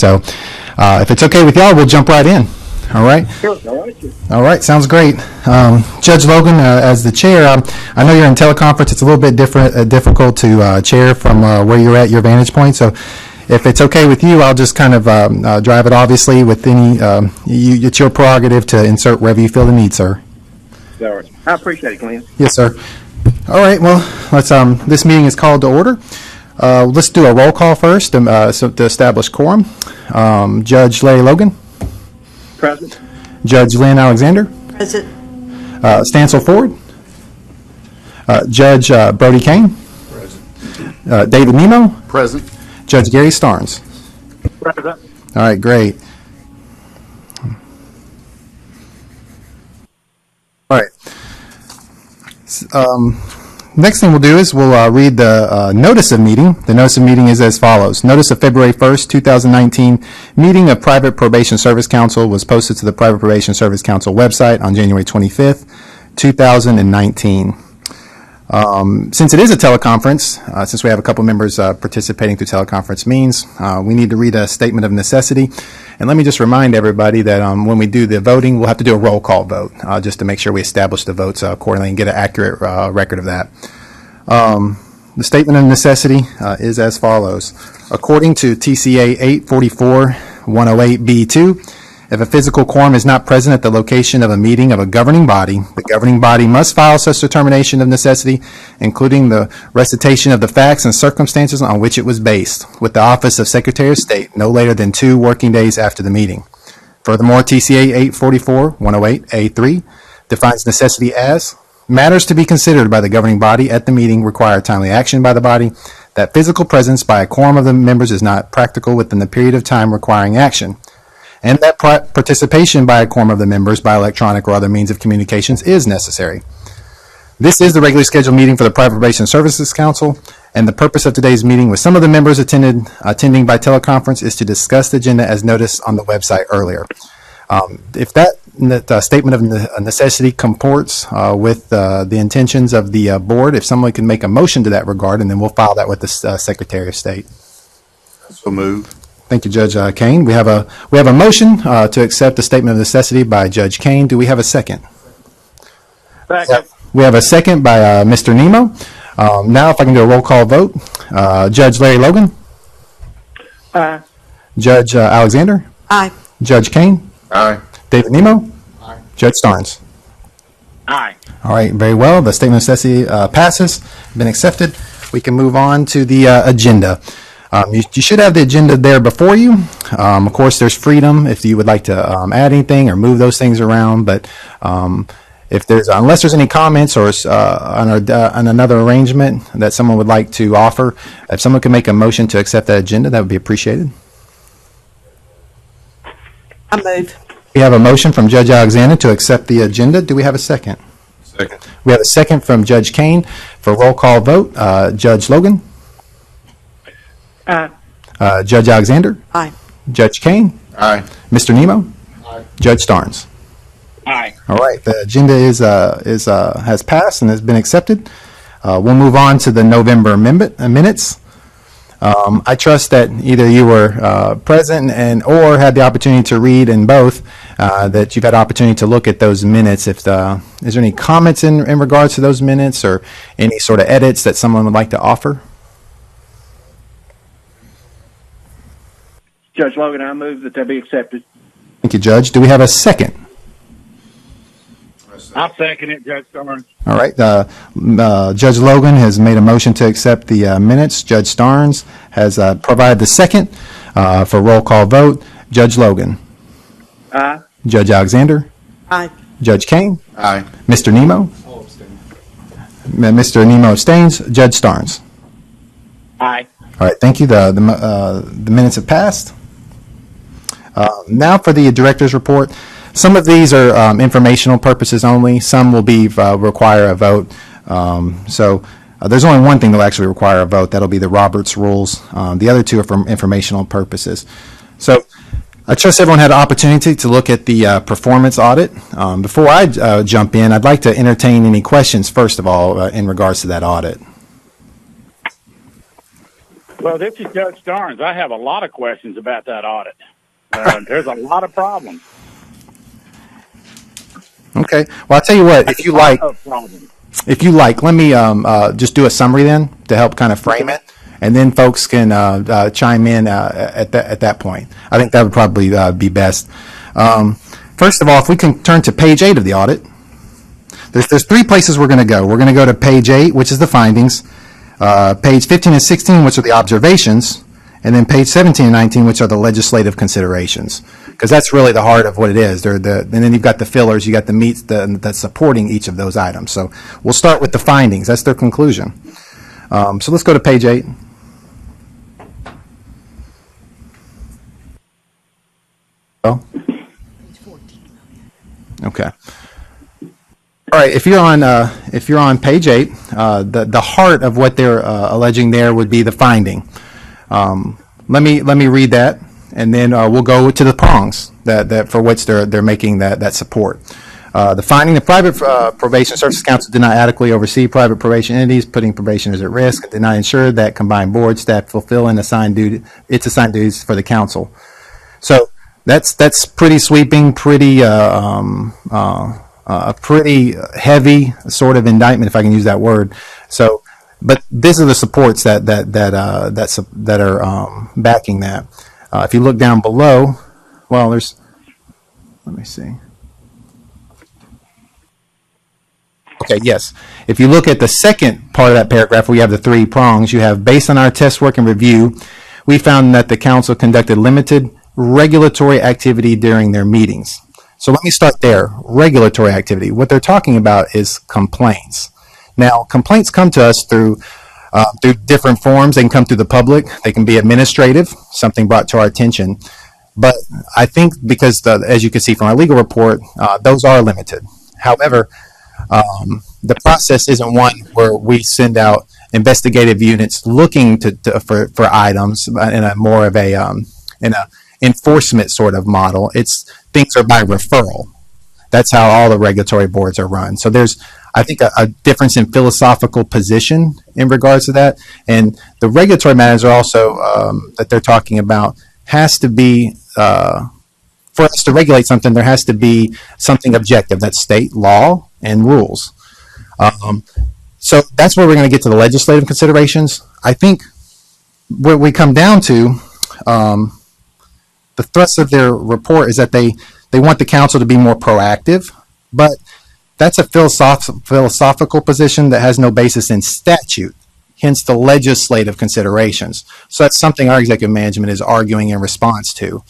So if it's okay with y'all, we'll jump right in. All right. Sure. All right. All right. Sounds great. Judge Logan, as the chair, I know you're in teleconference. It's a little bit difficult to chair from where you're at, your vantage point. So if it's okay with you, I'll just kind of drive it, obviously, with any, it's your prerogative to insert wherever you feel the need, sir. All right. I appreciate it, Glenn. Yes, sir. All right. Well, let's. This meeting is called to order. Let's do a roll call first to establish quorum. Judge Larry Logan. Present. Judge Lynn Alexander. Present. Stancil Ford. Judge Brody Kane. Present. David Nemo. Present. Judge Gary Starnes. Present. All right, great. All right. Next thing we'll do is we'll read the notice of meeting. The notice of meeting is as follows. Notice of February 1st, 2019 meeting of Private Probation Service Council was posted to the Private Probation Service Council website on January 25th, 2019. Since it is a teleconference, since we have a couple members participating through teleconference means, we need to read a statement of necessity. And let me just remind everybody that when we do the voting, we'll have to do a roll call vote just to make sure we establish the votes accordingly and get an accurate record of that. The statement of necessity is as follows. According to TCA 844-108B2, if a physical quorum is not present at the location of a meeting of a governing body, the governing body must file such determination of necessity, including the recitation of the facts and circumstances on which it was based, with the Office of Secretary of State no later than 2 working days after the meeting. Furthermore, TCA 844-108A3 defines necessity as matters to be considered by the governing body at the meeting require timely action by the body, that physical presence by a quorum of the members is not practical within the period of time requiring action, and that participation by a quorum of the members by electronic or other means of communications is necessary. This is the regularly scheduled meeting for the Private Probation Services Council, and the purpose of today's meeting with some of the members attending by teleconference is to discuss the agenda as noticed on the website earlier. If that statement of necessity comports with the intentions of the board, if someone can make a motion to that regard, and then we'll file that with the Secretary of State. So moved. Thank you, Judge Kane. We have a motion to accept the statement of necessity by Judge Kane. Do we have a second? Second. We have a second by Mr. Nemo. Now, if I can do a roll call vote, Judge Larry Logan. Aye. Judge Alexander. Aye. Judge Kane. Aye. David Nemo. Aye. Judge Starnes. Aye. All right, very well. The statement of necessity passes, been accepted. We can move on to the agenda. You should have the agenda there before you. Of course, there's freedom if you would like to add anything or move those things around. But unless there's any comments or on another arrangement that someone would like to offer, if someone could make a motion to accept that agenda, that would be appreciated. I move. We have a motion from Judge Alexander to accept the agenda. Do we have a second? Second. We have a second from Judge Kane for roll call vote. Judge Logan. Aye. Judge Alexander. Aye. Judge Kane. Aye. Mr. Nemo. Aye. Judge Starnes. Aye. All right, the agenda has passed and has been accepted. We'll move on to the November minutes. I trust that either you were present or had the opportunity to read in both, that you've had opportunity to look at those minutes. Is there any comments in regards to those minutes or any sort of edits that someone would like to offer? Judge Logan, I move that they be accepted. Thank you, Judge. Do we have a second? I'll second it, Judge Starnes. All right. Judge Logan has made a motion to accept the minutes. Judge Starnes has provided the second for roll call vote. Judge Logan. Aye. Judge Alexander. Aye. Judge Kane. Aye. Mr. Nemo. I'll abstain. Mr. Nemo abstains. Judge Starnes. Aye. All right. Thank you. The minutes have passed. Now for the director's report. Some of these are informational purposes only. Some will be require a vote. There's only one thing that will actually require a vote. That'll be the Roberts rules. The other two are for informational purposes. So I trust everyone had an opportunity to look at the performance audit. Before I jump in, I'd like to entertain any questions, first of all, in regards to that audit. Well, this is Judge Starnes. I have a lot of questions about that audit. There's a lot of problems. Okay. Well, I'll tell you what, if you like, Problems. let me just do a summary then to help kind of frame it, and then folks can chime in at that point. I think that would probably be best. First of all, if we can turn to page 8 of the audit, there's 3 places we're going to go. We're going to go to page 8, which is the findings, page 15 and 16, which are the observations, and then page 17 and 19, which are the legislative considerations, because that's really the heart of what it is. And then you've got the fillers, you got the meats that's supporting each of those items. So we'll start with the findings. That's their conclusion. So let's go to page 8. Oh. Okay. All right. If you're on page 8, the heart of what they're alleging there would be the finding. Let me read that, and then we'll go to the prongs that for which they're making that support. The finding: the private probation services council did not adequately oversee private probation entities, putting probationers at risk, and did not ensure that combined board staff fulfill its assigned duties for the council. So that's pretty sweeping, pretty a pretty heavy sort of indictment, if I can use that word. So, but these are the supports that are backing that. If you look down below, well, let me see. Okay, yes. If you look at the second part of that paragraph, we have the 3 prongs. You have, based on our test work and review, we found that the council conducted limited regulatory activity during their meetings. So let me start there. Regulatory activity. What they're talking about is complaints. Now, complaints come to us through different forms. They can come through the public. They can be administrative, something brought to our attention. But I think because, as you can see from our legal report, those are limited. However, the process isn't one where we send out investigative units looking for items in a more of a enforcement sort of model. Things are by referral. That's how all the regulatory boards are run. So there's, I think, a difference in philosophical position in regards to that. And the regulatory matters are also that they're talking about has to be, for us to regulate something, there has to be something objective. That's state law and rules. So that's where we're going to get to the legislative considerations. I think what we come down to, the thrust of their report is that they want the council to be more proactive, but that's a philosophical position that has no basis in statute, hence the legislative considerations. So that's something our executive management is arguing in response to.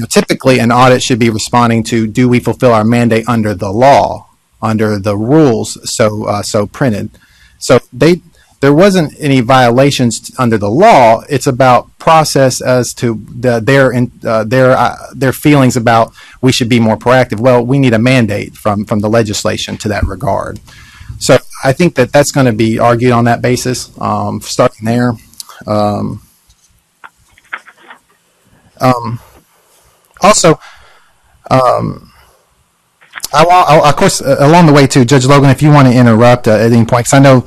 Typically, an audit should be responding to, do we fulfill our mandate under the law, under the rules so printed? So there wasn't any violations under the law. It's about process as to their feelings about we should be more proactive. Well, we need a mandate from the legislation to that regard. So I think that's going to be argued on that basis, starting there. Also, of course, along the way too, Judge Logan, if you want to interrupt at any point, because I know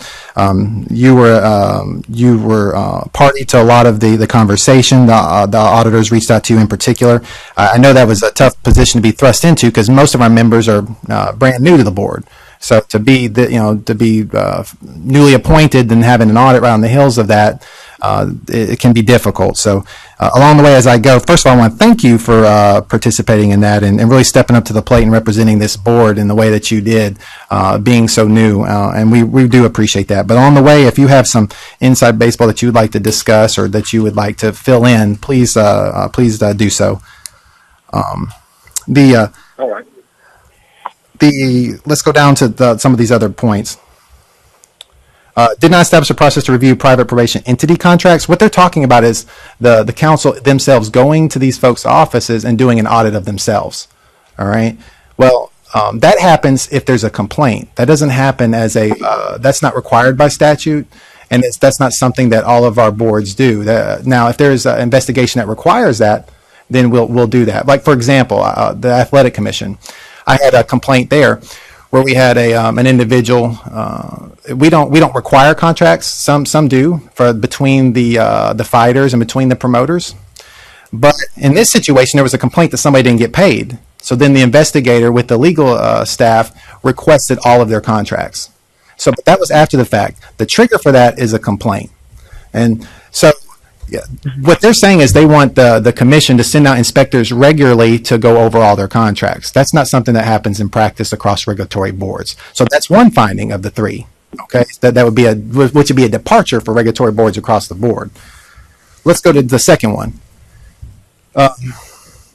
you were party to a lot of the conversation. The auditors reached out to you in particular. I know that was a tough position to be thrust into because most of our members are brand new to the board. So to be newly appointed and having an audit right on the heels of that, it can be difficult. So along the way as I go, first of all, I want to thank you for participating in that and really stepping up to the plate and representing this board in the way that you did, being so new. And we do appreciate that. But on the way, if you have some inside baseball that you would like to discuss or that you would like to fill in, please do so. All right. Let's go down to some of these other points. Did not establish a process to review private probation entity contracts. What they're talking about is the council themselves going to these folks' offices and doing an audit of themselves. All right. Well, that happens if there's a complaint. That doesn't happen as that's not required by statute, and that's not something that all of our boards do. Now, if there's an investigation that requires that, then we'll do that. Like, for example, the athletic commission. I had a complaint there where we had an individual. We don't require contracts. Some do for between the fighters and between the promoters. But in this situation, there was a complaint that somebody didn't get paid. So then the investigator with the legal staff requested all of their contracts. So but that was after the fact. The trigger for that is a complaint. And so yeah, what they're saying is they want the commission to send out inspectors regularly to go over all their contracts. That's not something that happens in practice across regulatory boards. So that's one finding of the three. Okay, that would be which would be a departure for regulatory boards across the board. Let's go to the second one.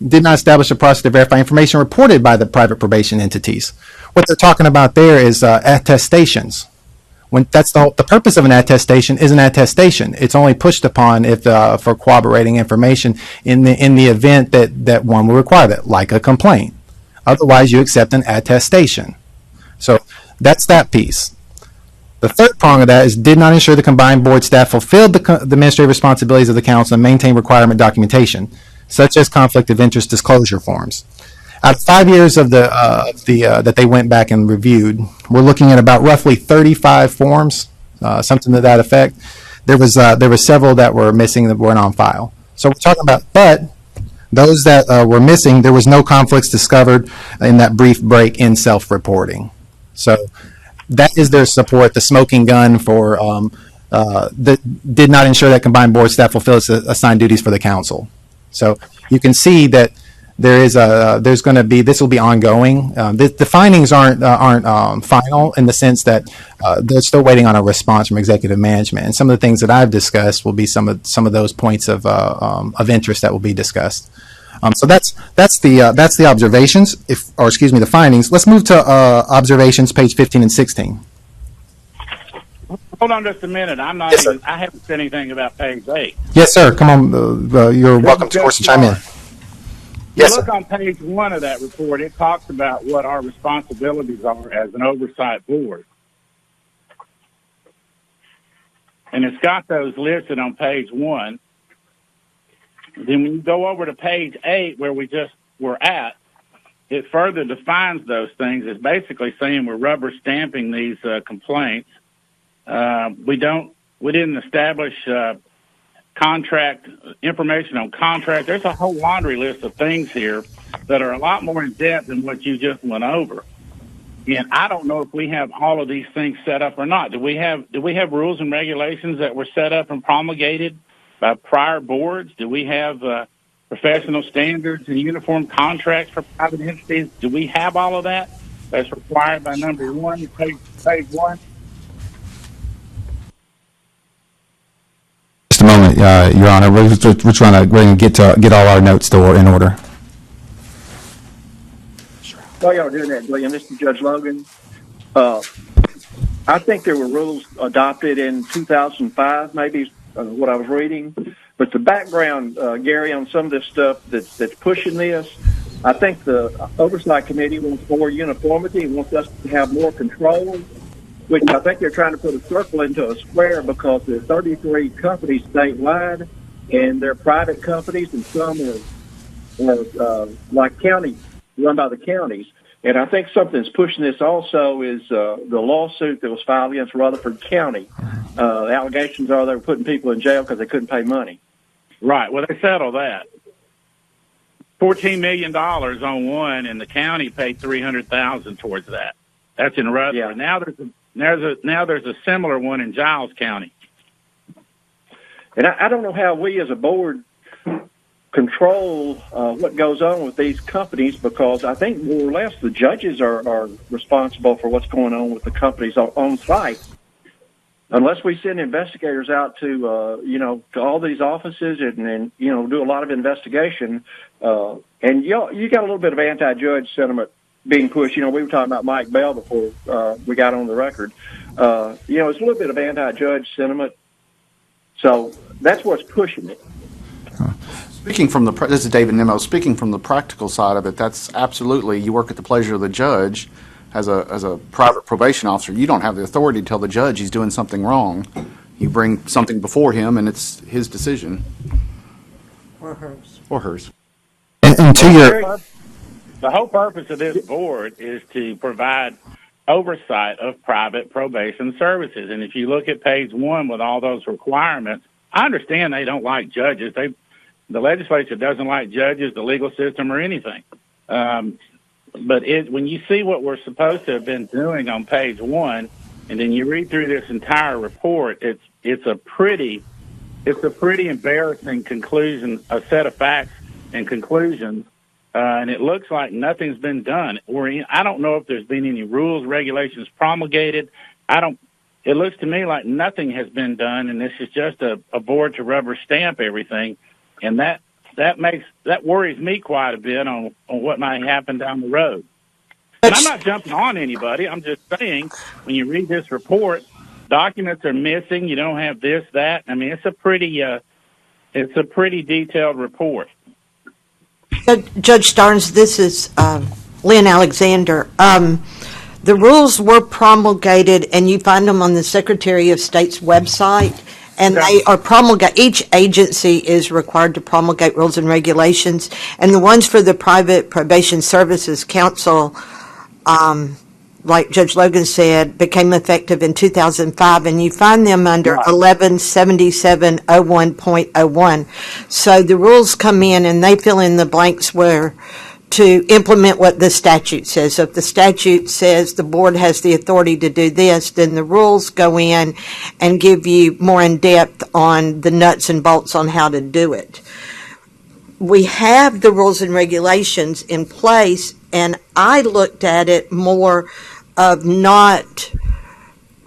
Did not establish a process to verify information reported by the private probation entities. What they're talking about there is attestations. When that's the purpose of an attestation is an attestation. It's only pushed upon if for corroborating information in the event that one will require that, like a complaint. Otherwise, you accept an attestation. So that's that piece. The third prong of that is did not ensure the combined board staff fulfilled the administrative responsibilities of the council and maintain requirement documentation, such as conflict of interest disclosure forms. Out of 5 years of that they went back and reviewed, we're looking at about roughly 35 forms, something to that effect. There were several that were missing that weren't on file. So we're talking about, but those that were missing, there was no conflicts discovered in that brief break in self-reporting. So that is their support, the smoking gun for that did not ensure that combined board staff fulfills assigned duties for the council. So you can see that there's going to be, this will be ongoing. The findings aren't final in the sense that they're still waiting on a response from executive management. And some of the things that I've discussed will be some of those points of interest that will be discussed. So that's the observations, the findings. Let's move to observations, page 15 and 16. Hold on just a minute. Yes, sir. I haven't said anything about page 8. Yes, sir. Come on. You're welcome to, of course, to chime in. Yes, Look sir. on page 1 of that report. It talks about what our responsibilities are as an oversight board. And it's got those listed on page 1. Then when you go over to page 8, where we just were at, it further defines those things. It's basically saying we're rubber stamping these complaints. We didn't establish contract information on contract. There's a whole laundry list of things here that are a lot more in depth than what you just went over. And I don't know if we have all of these things set up or not. Do we have rules and regulations that were set up and promulgated by prior boards? Do we have professional standards and uniform contracts for private entities? Do we have all of that? That's required by number 1, page 1. Just a moment, Your Honor. We're trying to get all our notes in order. While y'all are doing that, William, this is Judge Logan. I think there were rules adopted in 2005, maybe what I was reading. But the background, Gary, on some of this stuff that's pushing this, I think the Oversight Committee wants more uniformity, wants us to have more control, which I think they're trying to put a circle into a square because there are 33 companies statewide, and they're private companies, and some are like counties, run by the counties. And I think something that's pushing this also is the lawsuit that was filed against Rutherford County. The allegations are they were putting people in jail because they couldn't pay money. Right. Well, they settled that. $14 million on one, and the county paid $300,000 towards that. That's in Rutherford. Yeah. Now there's a similar one in Giles County. And I don't know how we as a board control what goes on with these companies, because I think more or less the judges are responsible for what's going on with the companies on site. Unless we send investigators out to to all these offices and do a lot of investigation, and you got a little bit of anti-judge sentiment being pushed. We were talking about Mike Bell before we got on the record. It's a little bit of anti-judge sentiment, so that's what's pushing it. Speaking from this is David Nimmo. Speaking from the practical side of it, that's absolutely, you work at the pleasure of the judge. As a private probation officer, you don't have the authority to tell the judge he's doing something wrong. You bring something before him, and it's his decision. Or hers. Or hers. And to your... The whole purpose of this board is to provide oversight of private probation services. And if you look at page 1 with all those requirements, I understand they don't like judges. The legislature doesn't like judges, the legal system, or anything. But when you see what we're supposed to have been doing on page 1, and then you read through this entire report, it's a pretty embarrassing conclusion, a set of facts and conclusions, and it looks like nothing's been done. I don't know if there's been any rules, regulations promulgated. It looks to me like nothing has been done, and this is just a board to rubber stamp everything, and that worries me quite a bit on what might happen down the road. And I'm not jumping on anybody. I'm just saying, when you read this report, documents are missing. You don't have this, that. I mean, it's a pretty detailed report. Judge Starnes, this is Lynn Alexander. The rules were promulgated, and you find them on the Secretary of State's website, and they are promulgated. Each agency is required to promulgate rules and regulations, and the ones for the Private Probation Services Council, like Judge Logan said, became effective in 2005, and you find them under 117701.01. So the rules come in, and they fill in the blanks where to implement what the statute says. So if the statute says the board has the authority to do this, then the rules go in and give you more in depth on the nuts and bolts on how to do it. We have the rules and regulations in place, and I looked at it more of not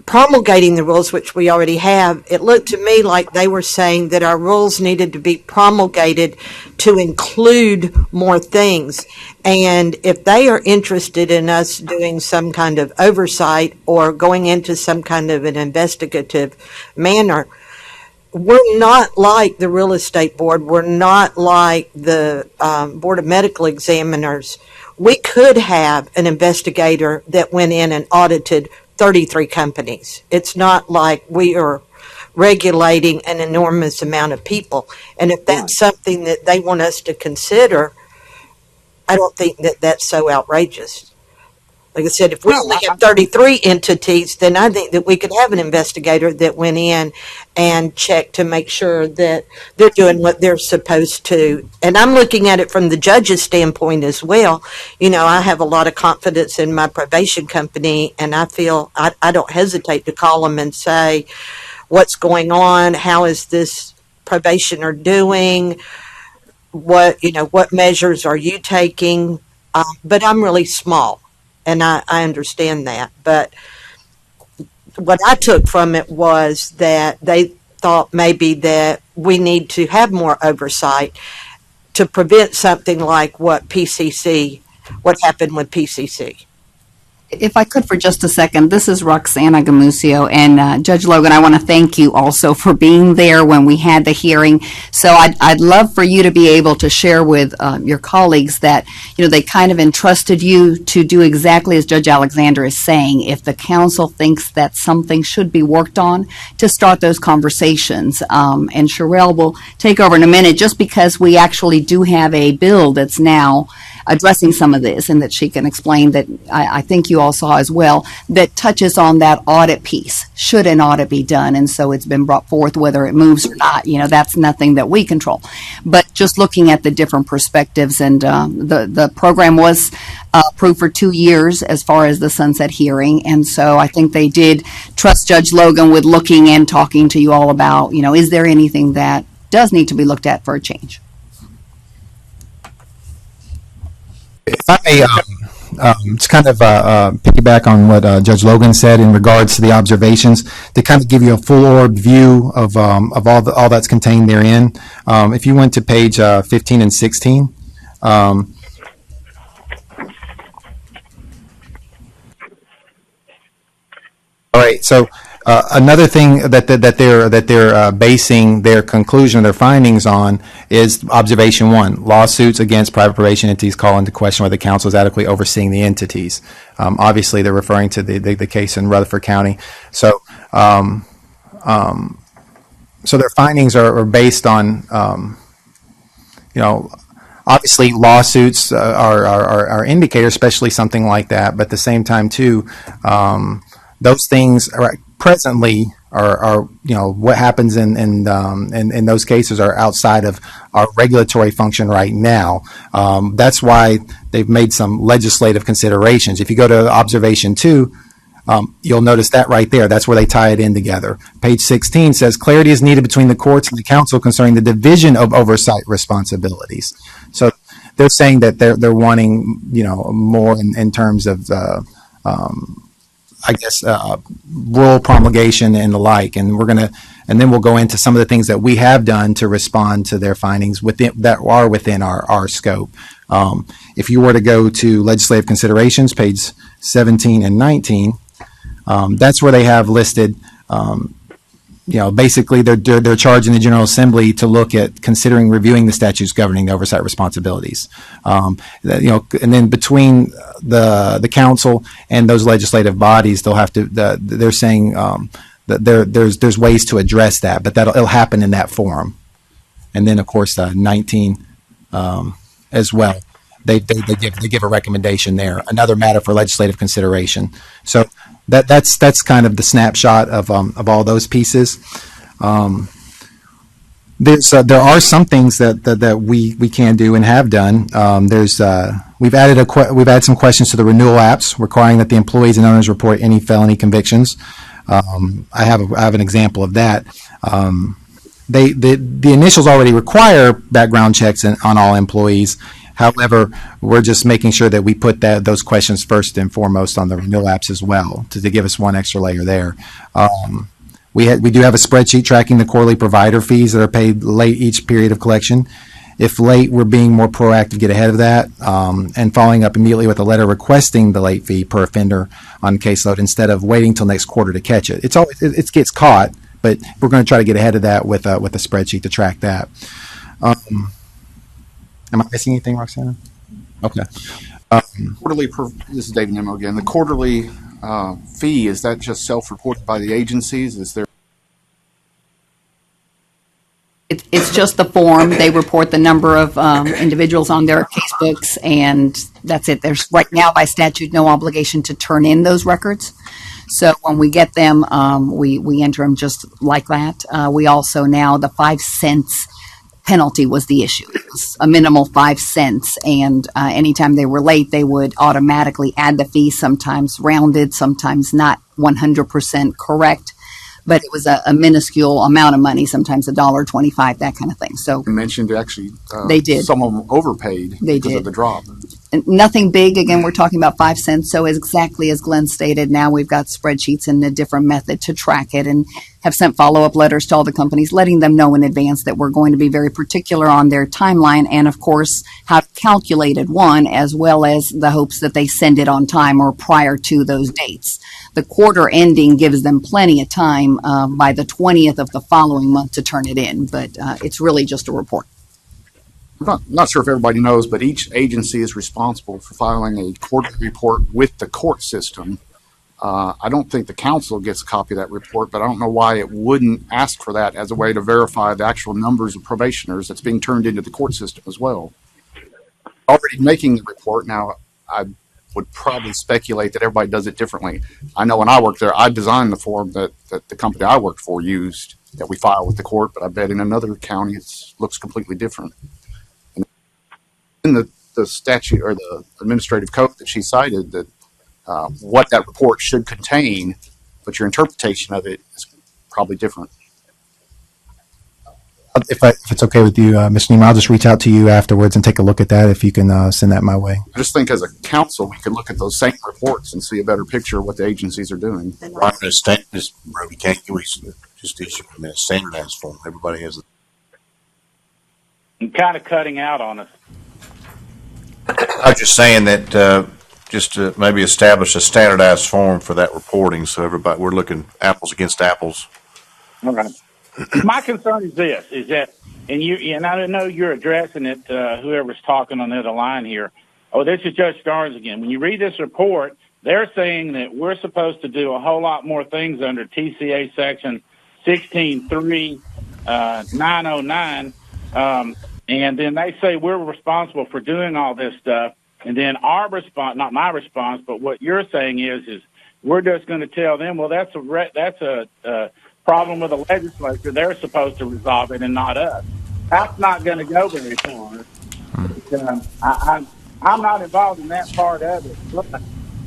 promulgating the rules, which we already have. It looked to me like they were saying that our rules needed to be promulgated to include more things. And if they are interested in us doing some kind of oversight or going into some kind of an investigative manner, we're not like the real estate board. We're not like the Board of Medical Examiners. We could have an investigator that went in and audited 33 companies. It's not like we are regulating an enormous amount of people. And if that's something that they want us to consider, I don't think that that's so outrageous. Like I said, if we only have 33 entities, then I think that we could have an investigator that went in and checked to make sure that they're doing what they're supposed to. And I'm looking at it from the judge's standpoint as well. You know, I have a lot of confidence in my probation company, and I feel I don't hesitate to call them and say, what's going on? How is this probationer doing? What measures are you taking? But I'm really small. And I understand that. But what I took from it was that they thought maybe that we need to have more oversight to prevent something like what happened with PCC. If I could for just a second, this is Roxana Gamusio, and Judge Logan, I want to thank you also for being there when we had the hearing. So I'd love for you to be able to share with your colleagues that, they kind of entrusted you to do exactly as Judge Alexander is saying. If the council thinks that something should be worked on, to start those conversations. And Sherelle will take over in a minute, just because we actually do have a bill that's now addressing some of this, and that she can explain that I think you all saw as well, that touches on that audit piece. Should an audit be done? And so it's been brought forth, whether it moves or not, that's nothing that we control. But just looking at the different perspectives, and the program was approved for 2 years as far as the sunset hearing. And so I think they did trust Judge Logan with looking and talking to you all about, is there anything that does need to be looked at for a change? If I may, just kind of piggyback on what Judge Logan said in regards to the observations, to kind of give you a full orb view of all that's contained therein. If you went to page 15 and 16. All right, so another thing that they're basing their conclusion, their findings on, is observation 1: lawsuits against private probation entities call into question whether the council is adequately overseeing the entities. Obviously, they're referring to the case in Rutherford County. So, so their findings are based on, obviously lawsuits are indicators, especially something like that. But at the same time, too, those things are presently are what happens in those cases are outside of our regulatory function right now. That's why they've made some legislative considerations. If you go to observation 2, you'll notice that right there. That's where they tie it in together. Page 16 says clarity is needed between the courts and the council concerning the division of oversight responsibilities. So they're saying that they're wanting more in terms of rule promulgation and the like. And then we'll go into some of the things that we have done to respond to their findings that are within our scope. If you were to go to legislative considerations, page 17 and 19, that's where they have listed, basically they're charging the General Assembly to look at considering reviewing the statutes governing the oversight responsibilities. And then between the council and those legislative bodies, they'll have to. They're saying that there's ways to address that, but it'll happen in that forum. And then of course 19 as well. They give a recommendation there. Another matter for legislative consideration. So that's kind of the snapshot of all those pieces. There are some things that we can do and have done. We've added some questions to the renewal apps requiring that the employees and owners report any felony convictions. I have an example of that. The initials already require background checks on all employees. However, we're just making sure that we put those questions first and foremost on the renewal apps as well to give us one extra layer there. We do have a spreadsheet tracking the quarterly provider fees that are paid late each period of collection. If late, we're being more proactive, get ahead of that, and following up immediately with a letter requesting the late fee per offender on caseload instead of waiting till next quarter to catch it. It gets caught, but we're going to try to get ahead of that with a spreadsheet to track that. Am I missing anything, Roxana? Okay. This is David Nemo again. The quarterly fee, is that just self-reported by the agencies? Is there? It's just the form. They report the number of individuals on their casebooks, and that's it. There's right now by statute no obligation to turn in those records. So when we get them, we enter them just like that. We also now, the 5 cents penalty was the issue. It was a minimal 5 cents, and anytime they were late, they would automatically add the fee, sometimes rounded, sometimes not 100% correct. But it was a minuscule amount of money, sometimes $1.25, that kind of thing. So You mentioned actually they did. Some of them overpaid because of the drop. Nothing big. Again, we're talking about 5 cents. So exactly as Glenn stated, now we've got spreadsheets and a different method to track it, and have sent follow-up letters to all the companies, letting them know in advance that we're going to be very particular on their timeline, and of course have calculated one, as well as the hopes that they send it on time or prior to those dates. The quarter ending gives them plenty of time by the 20th of the following month to turn it in, but it's really just a report. I'm not sure if everybody knows, but each agency is responsible for filing a quarterly report with the court system. I don't think the council gets a copy of that report, but I don't know why it wouldn't ask for that as a way to verify the actual numbers of probationers that's being turned into the court system as well. Already making the report, now I would probably speculate that everybody does it differently. I know when I worked there, I designed the form that the company I worked for used that we file with the court, but I bet in another county it looks completely different. And in the statute or the administrative code that she cited, that what that report should contain, but your interpretation of it is probably different. If it's okay with you, Mr. Neiman, I'll just reach out to you afterwards and take a look at that if you can send that my way. I just think as a council, we could look at those same reports and see a better picture of what the agencies are doing. Right, this Brody, can't we just issue them in a standardized form? Everybody has You're kind of cutting out on us. I was just saying that just to maybe establish a standardized form for that reporting, so everybody, we're looking apples against apples. All right. My concern is this: is that, and I know you're addressing it. Whoever's talking on the other line here. Oh, this is Judge Starnes again. When you read this report, they're saying that we're supposed to do a whole lot more things under TCA section 16.3, 909. And then they say we're responsible for doing all this stuff. And then our response, not my response, but what you're saying is we're just going to tell them, well, that's a problem with the legislature. They're supposed to resolve it and not us. That's not going to go very far. I'm not involved in that part of it. But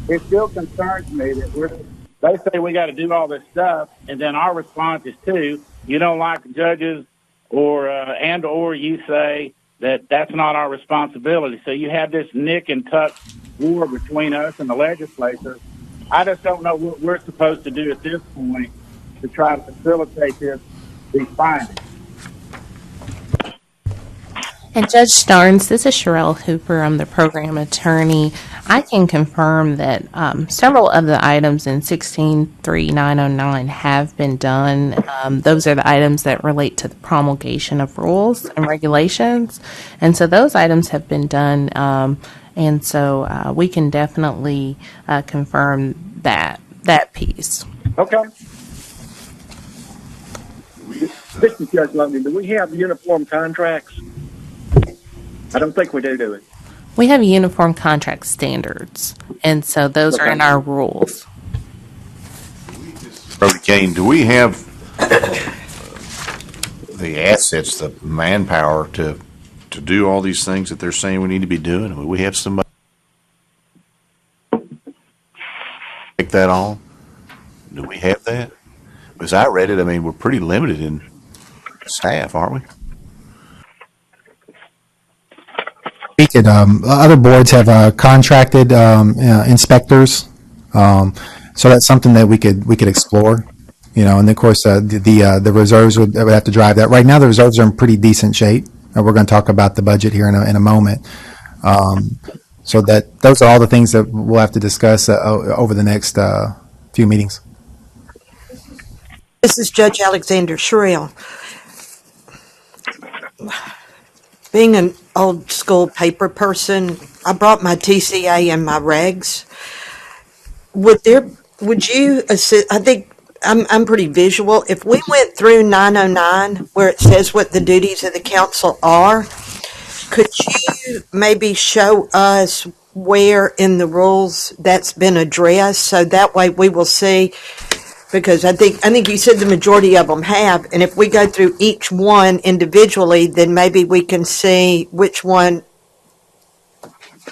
it still concerns me that they say we got to do all this stuff, and then our response is you don't like the judges, or you say that that's not our responsibility. So you have this nick and tuck war between us and the legislature. I just don't know what we're supposed to do at this point to try to facilitate these findings. And Judge Starnes, this is Sherelle Hooper. I'm the program attorney. I can confirm that several of the items in 163909 have been done. Those are the items that relate to the promulgation of rules and regulations. And so those items have been done. And so we can definitely confirm that piece. Okay. This is Judge Logan. Do we have uniform contracts? I don't think we do we? We have uniform contract standards, and so those are in our rules. Brother Kane, do we have the assets, the manpower to do all these things that they're saying we need to be doing? Do we have somebody take that on? Do we have that? Because I read it, I mean, we're pretty limited in staff, aren't we? We could, other boards have contracted inspectors, so that's something that we could explore, and of course the reserves would have to drive that. Right now the reserves are in pretty decent shape. We're going to talk about the budget here in a moment, so that those are all the things that we'll have to discuss over the next few meetings. This is Judge Alexander Sherrill. Being an old school paper person, I brought my TCA and my regs. Would you assist? I think I'm pretty visual. If we went through 909 where it says what the duties of the council are, could you maybe show us where in the rules that's been addressed, so that way we will see? Because I think you said the majority of them have, and if we go through each one individually, then maybe we can see which one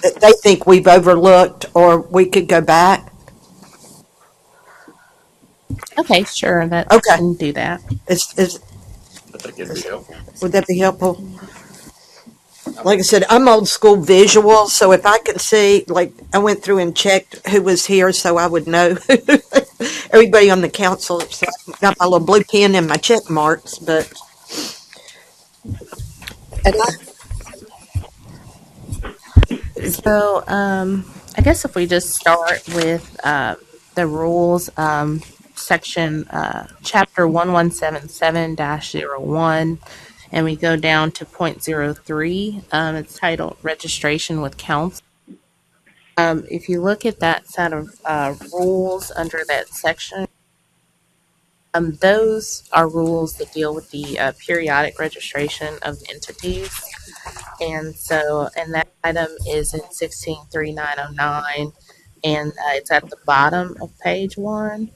that they think we've overlooked, or we could go back. Okay, sure. Okay. Can do that. I think it'd be helpful. Would that be helpful? Like I said, I'm old school visual, so if I can see, like, I went through and checked who was here so I would know everybody on the council. So I got my little blue pen and my check marks, but So I guess if we just start with the rules, section chapter 1177-01, and we go down to point 03. It's titled Registration with Council. If you look at that set of rules under that section, those are rules that deal with the periodic registration of entities. And that item is in 163909, and it's at the bottom of page 1.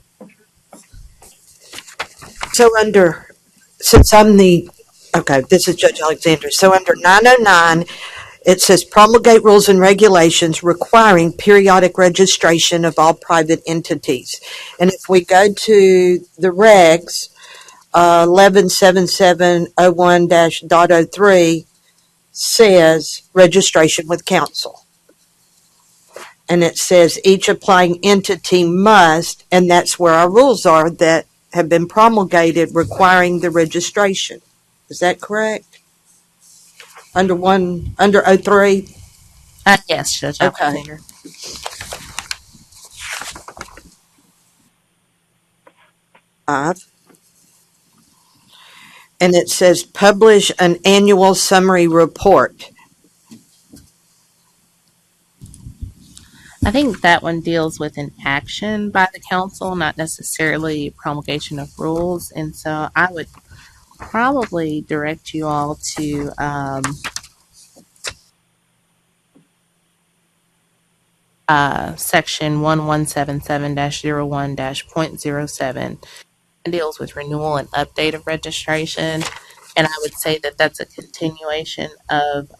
so this is Judge Alexander. So under 909, it says promulgate rules and regulations requiring periodic registration of all private entities. And if we go to the regs, 117701-.03 says registration with council. And it says each applying entity must, and that's where our rules are that have been promulgated requiring the registration. Is that correct? Under 03? Yes, Judge Okay. Alexander. And it says publish an annual summary report. I think that one deals with an action by the council, not necessarily promulgation of rules. And so I would probably direct you all to section 1177-01-.07. It deals with renewal and update of registration. And I would say that that's a continuation of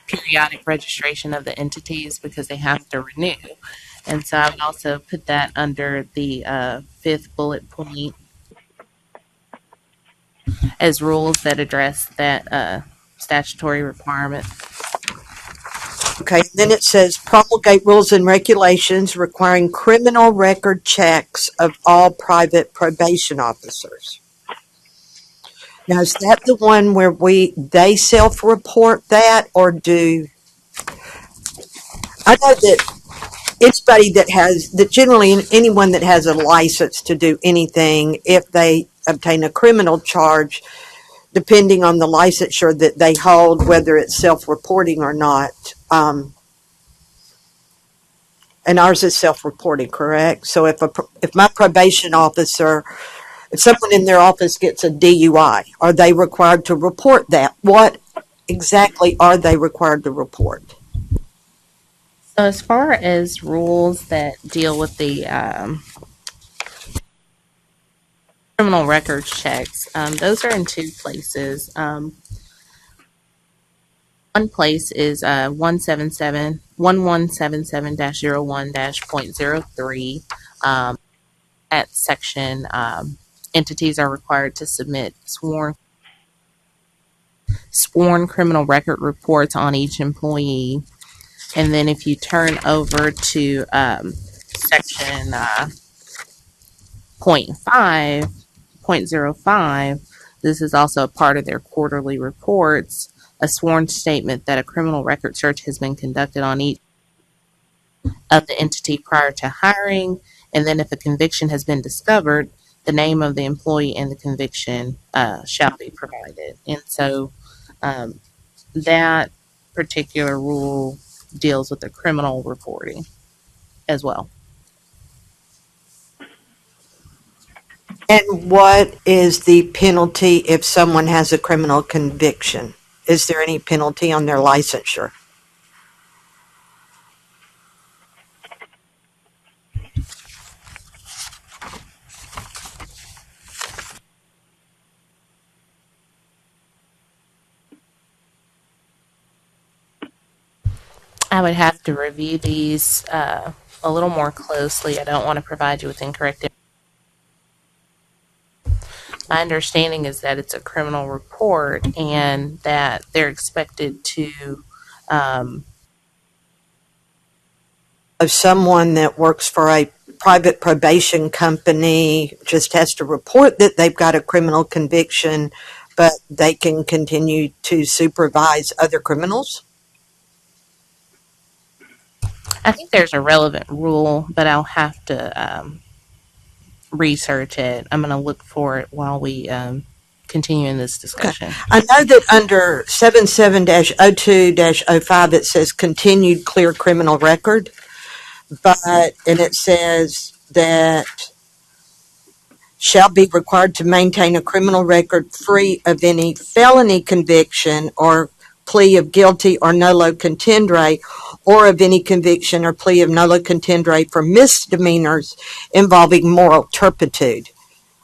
periodic registration of the entities because they have to renew. And so I would also put that under the fifth bullet point as rules that address that statutory requirement. Okay, then it says promulgate rules and regulations requiring criminal record checks of all private probation officers. Now, is that the one where they self-report that, or do, I know that anybody that generally anyone that has a license to do anything, if they obtain a criminal charge, depending on the licensure that they hold, whether it's self-reporting or not, and ours is self-reporting, correct? So if my probation officer, if someone in their office gets a DUI, are they required to report that? What exactly are they required to report? So as far as rules that deal with the criminal records checks, those are in two places. One place is 1177-01.03. That section, entities are required to submit sworn criminal record reports on each employee. And then if you turn over to section 0.5, this is also a part of their quarterly reports, a sworn statement that a criminal record search has been conducted on each of the entity prior to hiring, and then if a conviction has been discovered, the name of the employee and the conviction shall be provided. And so that particular rule deals with the criminal reporting as well. And what is the penalty if someone has a criminal conviction? Is there any penalty on their licensure? I would have to review these a little more closely. I don't want to provide you with incorrect information. My understanding is that it's a criminal report and that they're expected to Of someone that works for a private probation company just has to report that they've got a criminal conviction, but they can continue to supervise other criminals? I think there's a relevant rule, but I'll have to research it. I'm going to look for it while we continue in this discussion. I know that under 77-02-05 it says continued clear criminal record, and it says that shall be required to maintain a criminal record free of any felony conviction or plea of guilty or nolo contendere, or of any conviction or plea of nolo contendere for misdemeanors involving moral turpitude,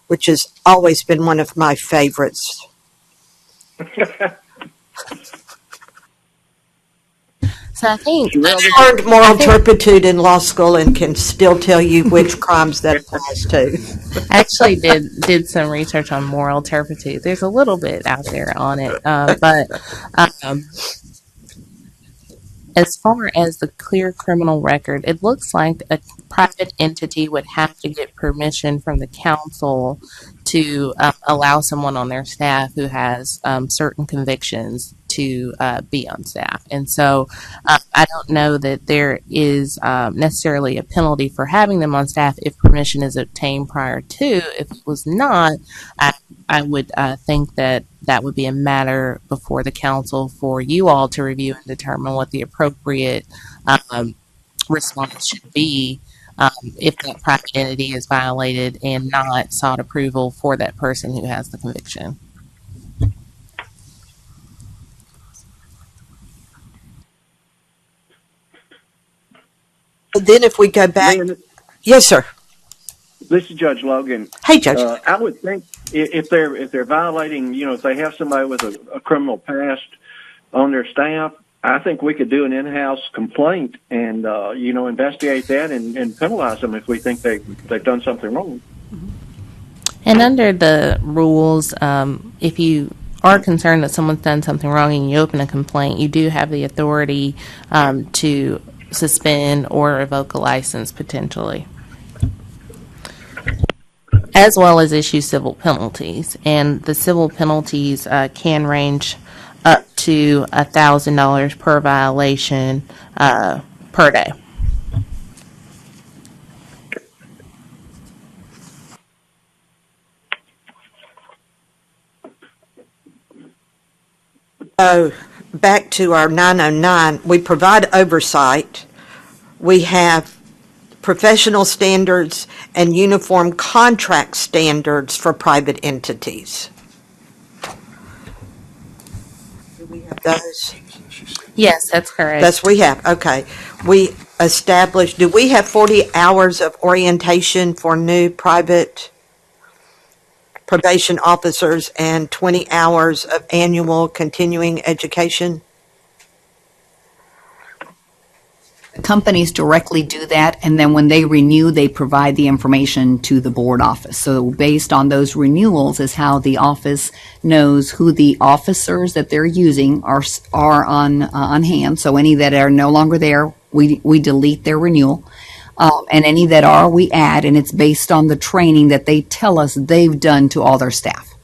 which has always been one of my favorites. So I think I learned moral turpitude in law school and can still tell you which crimes that applies to. I actually did some research on moral turpitude. There's a little bit out there on it, but as far as the clear criminal record, it looks like a private entity would have to get permission from the council to allow someone on their staff who has certain convictions to be on staff. And so I don't know that there is necessarily a penalty for having them on staff if permission is obtained prior to. If it was not, I would think that that would be a matter before the council for you all to review and determine what the appropriate response should be if that private entity is violated and not sought approval for that person who has the conviction. But then if we go back, Lynn, yes, sir. this is Judge Logan. Hey, Judge. I would think if they're violating, if they have somebody with a criminal past on their staff, I think we could do an in-house complaint and investigate that and penalize them if we think they've done something wrong. And under the rules, if you are concerned that someone's done something wrong and you open a complaint, you do have the authority to suspend or revoke a license potentially, as well as issue civil penalties. And the civil penalties can range up to $1,000 per violation per day. So back to our 909, we provide oversight. We have professional standards and uniform contract standards for private entities. Do we have those? Yes, that's correct. That's we have, okay. We established, do we have 40 hours of orientation for new private probation officers and 20 hours of annual continuing education? Companies directly do that, and then when they renew, they provide the information to the board office. So based on those renewals is how the office knows who the officers that they're using are on hand. So any that are no longer there, we delete their renewal. And any that are, we add, and it's based on the training that they tell us they've done to all their staff.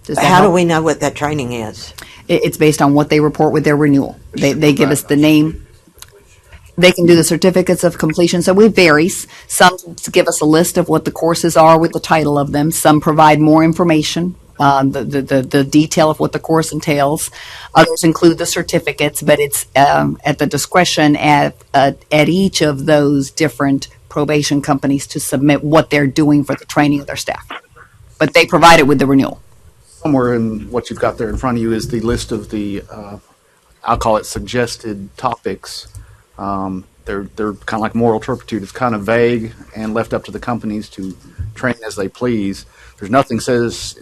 Does that How do help? we know what that training is? It's based on what they report with their renewal. They give us the name. They can do the certificates of completion, so it varies. Some give us a list of what the courses are with the title of them. Some provide more information, the detail of what the course entails. Others include the certificates, but it's at the discretion at each of those different probation companies to submit what they're doing for the training of their staff. But they provide it with the renewal. Somewhere in what you've got there in front of you is the list of the, I'll call it suggested topics. They're kind of like moral turpitude. It's kind of vague and left up to the companies to train as they please. There's nothing says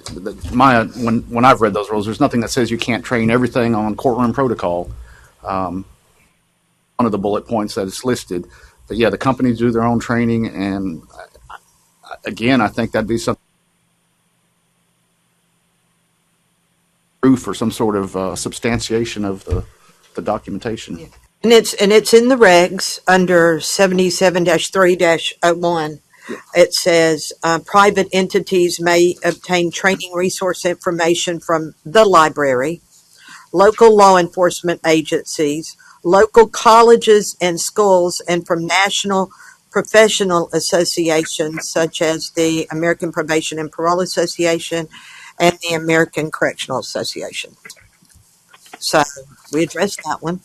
when I've read those rules, there's nothing that says you can't train everything on courtroom protocol. One of the bullet points that is listed, but yeah, the companies do their own training, and again, I think that'd be something proof or some sort of substantiation of the documentation. Yeah. And it's in the regs under 77-3-01. It says private entities may obtain training resource information from the library, local law enforcement agencies, local colleges and schools, and from national professional associations such as the American Probation and Parole Association and the American Correctional Association. So we addressed that one.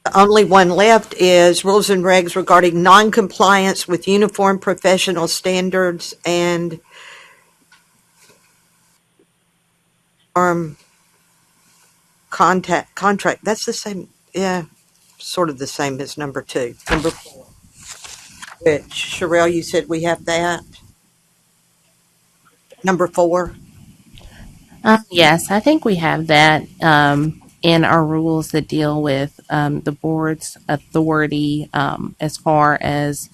The only one left is rules and regs regarding non-compliance with uniform professional standards and contract. That's the same, yeah, sort of the same as number 2. Number 4, which, Sherelle, you said we have that? Number 4? Yes, I think we have that in our rules that deal with the board's authority as far as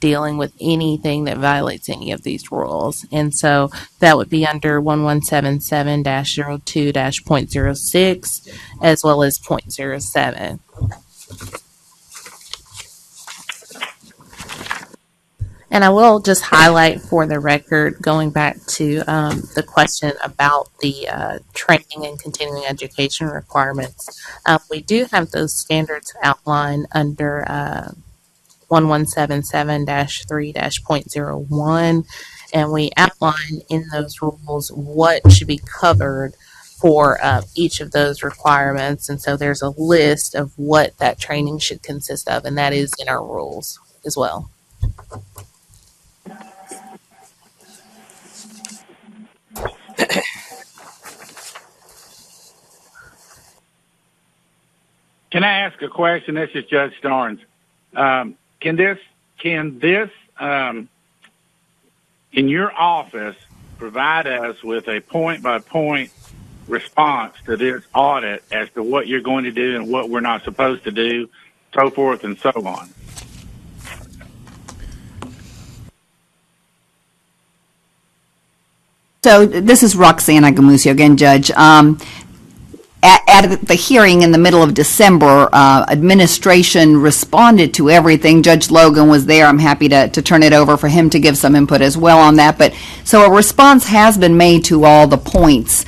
dealing with anything that violates any of these rules. And so that would be under 1177-02-.06 as well as .07. And I will just highlight for the record, going back to the question about the training and continuing education requirements, we do have those standards outlined under 1177-3-.01, and we outline in those rules what should be covered for each of those requirements. And so there's a list of what that training should consist of, and that is in our rules as well. Can I ask a question? This is Judge Starnes. Can this in your office provide us with a point-by-point response to this audit as to what you're going to do and what we're not supposed to do, so forth and so on? So this is Roxanne Agamusio again, Judge. At the hearing in the middle of December, administration responded to everything. Judge Logan was there. I'm happy to turn it over for him to give some input as well on that. But so a response has been made to all the points.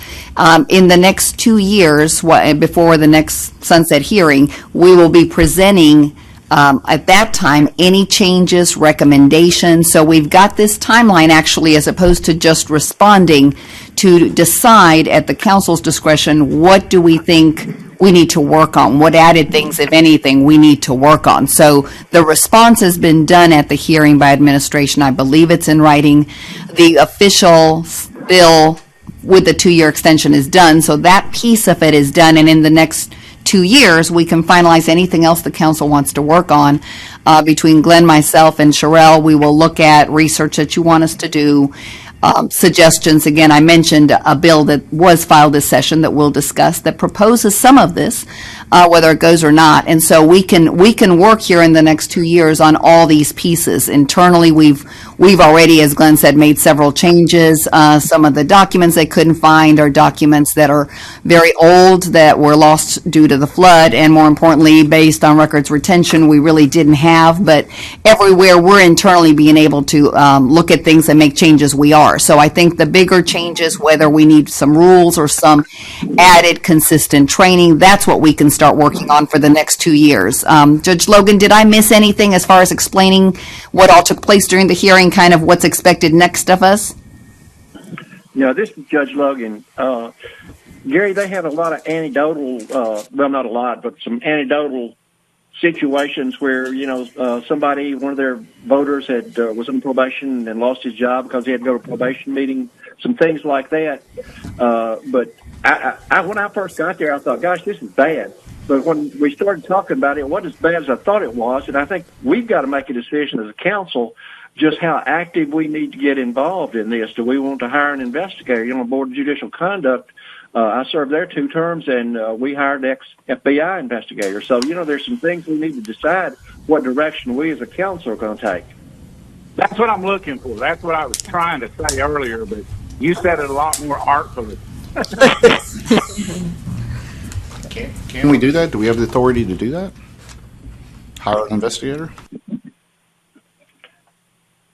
In the next 2 years, before the next sunset hearing, we will be presenting at that time any changes, recommendations. So we've got this timeline actually, as opposed to just responding, to decide at the council's discretion, what do we think we need to work on? What added things, if anything, we need to work on? So the response has been done at the hearing by administration. I believe it's in writing. The official bill with the 2-year extension is done. So that piece of it is done. And in the next 2 years, we can finalize anything else the council wants to work on. Between Glenn, myself, and Sherelle, we will look at research that you want us to do, suggestions. Again, I mentioned a bill that was filed this session that we'll discuss that proposes some of this, whether it goes or not. And so we can work here in the next 2 years on all these pieces. Internally, we've already, as Glenn said, made several changes. Some of the documents they couldn't find are documents that are very old that were lost due to the flood, and more importantly, based on records retention, we really didn't have. But everywhere we're internally being able to look at things and make changes, we are. So I think the bigger changes, whether we need some rules or some added consistent training, that's what we can start working on for the next 2 years. Judge Logan, did I miss anything as far as explaining what all took place during the hearing, kind of what's expected next of us? Yeah, this is Judge Logan. Gary, they have a lot of anecdotal, well, not a lot, but some anecdotal situations where, somebody, one of their voters was on probation and lost his job because he had to go to a probation meeting, some things like that. But when I first got there, I thought, gosh, this is bad. But when we started talking about it, it wasn't as bad as I thought it was. And I think we've got to make a decision as a council just how active we need to get involved in this. Do we want to hire an investigator? Board of Judicial Conduct, I served there 2 terms, and we hired ex-FBI investigators. So, there's some things we need to decide what direction we as a council are going to take. That's what I'm looking for. That's what I was trying to say earlier, but you said it a lot more artfully. Can we do that? Do we have the authority to do that? Hire an investigator?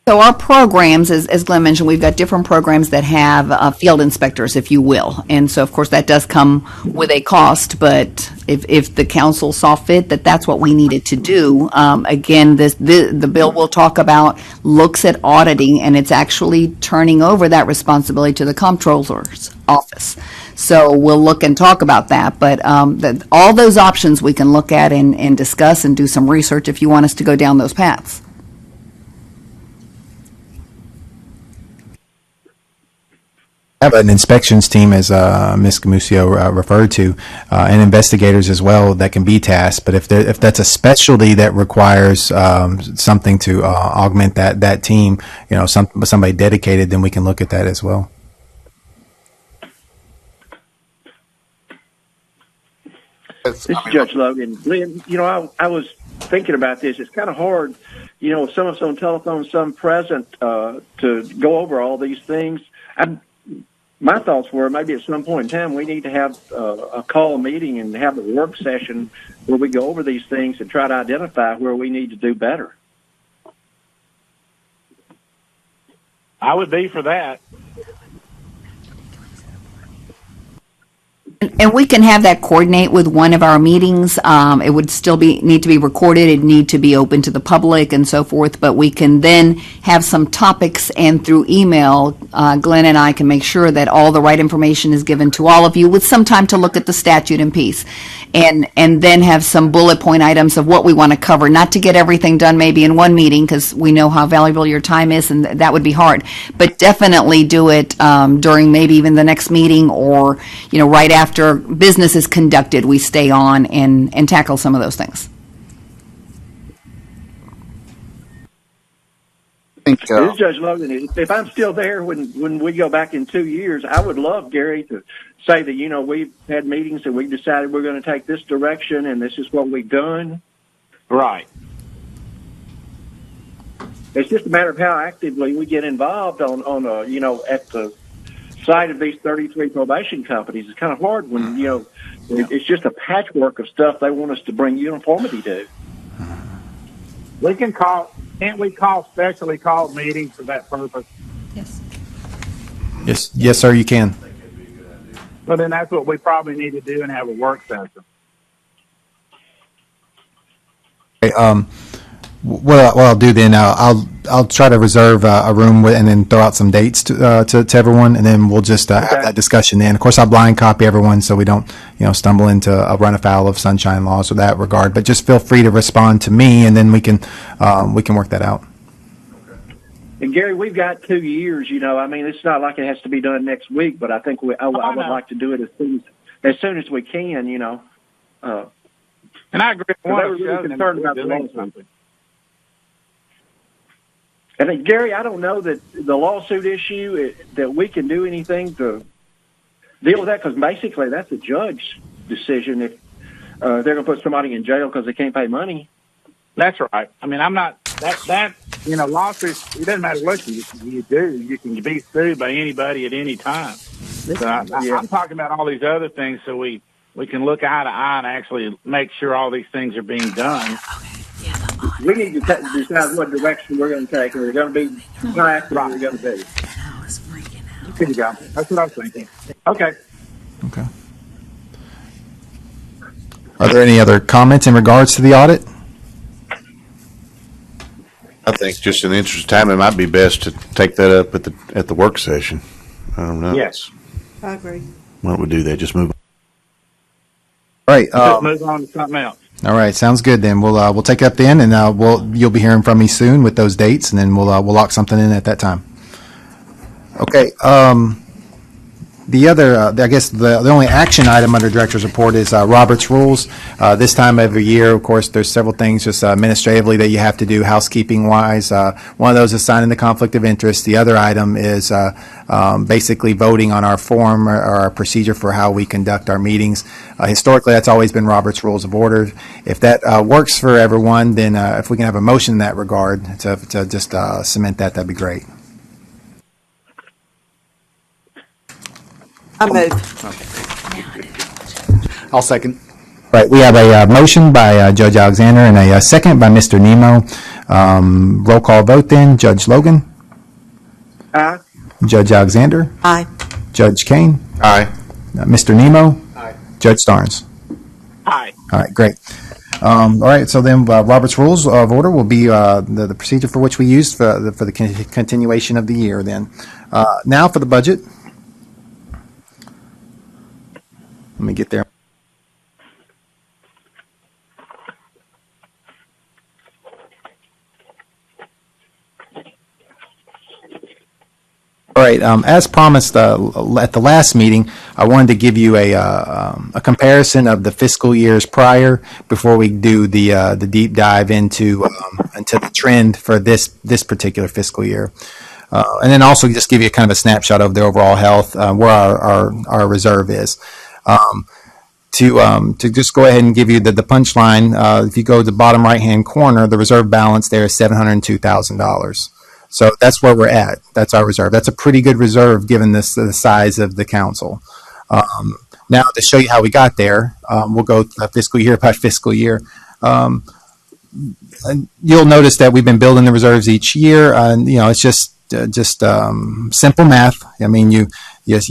So our programs, as Glenn mentioned, we've got different programs that have field inspectors, if you will. And so, of course, that does come with a cost, but if the council saw fit that that's what we needed to do, again, the bill we'll talk about looks at auditing, and it's actually turning over that responsibility to the comptroller's office. So we'll look and talk about that. But all those options we can look at and discuss and do some research if you want us to go down those paths. Have an inspections team, as Ms. Gamusio referred to, and investigators as well that can be tasked. But if that's a specialty that requires something to augment that team, somebody dedicated, then we can look at that as well. This is Judge Logan. Lynn, I was thinking about this. It's kind of hard, some of us on telephone, some present, to go over all these things. My thoughts were maybe at some point in time we need to have a call meeting and have a work session where we go over these things and try to identify where we need to do better. I would be for that. And we can have that coordinate with one of our meetings. It would still need to be recorded, it'd need to be open to the public and so forth, but we can then have some topics, and through email, Glenn and I can make sure that all the right information is given to all of you with some time to look at the statute in piece. And then have some bullet point items of what we want to cover, not to get everything done maybe in one meeting, because we know how valuable your time is, and that would be hard. But definitely do it during maybe even the next meeting, or, right after business is conducted, we stay on and tackle some of those things. This is Judge Logan. If I'm still there when we go back in 2 years, I would love, Gary, to say that, we've had meetings and we've decided we're going to take this direction and this is what we've done. Right. It's just a matter of how actively we get involved on at the side of these 33 probation companies. It's kind of hard when, it's just a patchwork of stuff they want us to bring uniformity to. We can can't we call specially called meetings for that purpose? Yes, sir, you can. Well, then that's what we probably need to do and have a work session. Okay, what I'll do then, I'll try to reserve a room and then throw out some dates to everyone, and then we'll just have that discussion then. Of course, I'll blind copy everyone so we don't stumble into a run afoul of sunshine laws or that regard. But just feel free to respond to me, and then we can work that out. And Gary, we've got 2 years. It's not like it has to be done next week, but I think I would like to do it as soon as we can. And I agree. They were really concerned about the lawsuit. And Gary, I don't know that the lawsuit issue that we can do anything to deal with that, because basically that's a judge's decision if they're going to put somebody in jail because they can't pay money. That's right. I'm not that lawsuits. It doesn't matter what you do. You can be sued by anybody at any time. So I'm talking about all these other things, so we can look eye to eye and actually make sure all these things are being done. We need to decide what direction we're going to take. Are we going to be black or are we going to be? Here you go. That's what I was thinking. Okay. Are there any other comments in regards to the audit? I think just in the interest of time, it might be best to take that up at the work session. I don't know. Yes. I agree. Why don't we do that? Just move on. All right. Let's move on to something else. All right, sounds good. Then we'll take it up then, and you'll be hearing from me soon with those dates, and then we'll lock something in at that time. Okay. The other, I guess, the only action item under Director's Report is Robert's Rules. This time every year, of course, there's several things just administratively that you have to do housekeeping-wise. One of those is signing the conflict of interest. The other item is basically voting on our form or our procedure for how we conduct our meetings. Historically, that's always been Robert's Rules of Order. If that works for everyone, then if we can have a motion in that regard to just cement that, that'd be great. I move. I'll second. Right, we have a motion by Judge Alexander and a second by Mr. Nemo. Roll call vote then. Judge Logan? Aye. Judge Alexander? Aye. Judge Kane? Aye. Mr. Nemo? Aye. Judge Starnes? Aye. All right, great. All right, so then Robert's Rules of Order will be the procedure for which we used for the continuation of the year then. Now for the budget. Let me get there. All right. As promised at the last meeting, I wanted to give you a comparison of the fiscal years prior before we do the deep dive into the trend for this particular fiscal year. And then also just give you kind of a snapshot of the overall health, where our reserve is. To just go ahead and give you the punchline, if you go to the bottom right-hand corner, the reserve balance there is $702,000. So that's where we're at. That's our reserve. That's a pretty good reserve given the size of the council. Now, to show you how we got there, we'll go fiscal year by fiscal year. You'll notice that we've been building the reserves each year. It's just simple math. I mean, you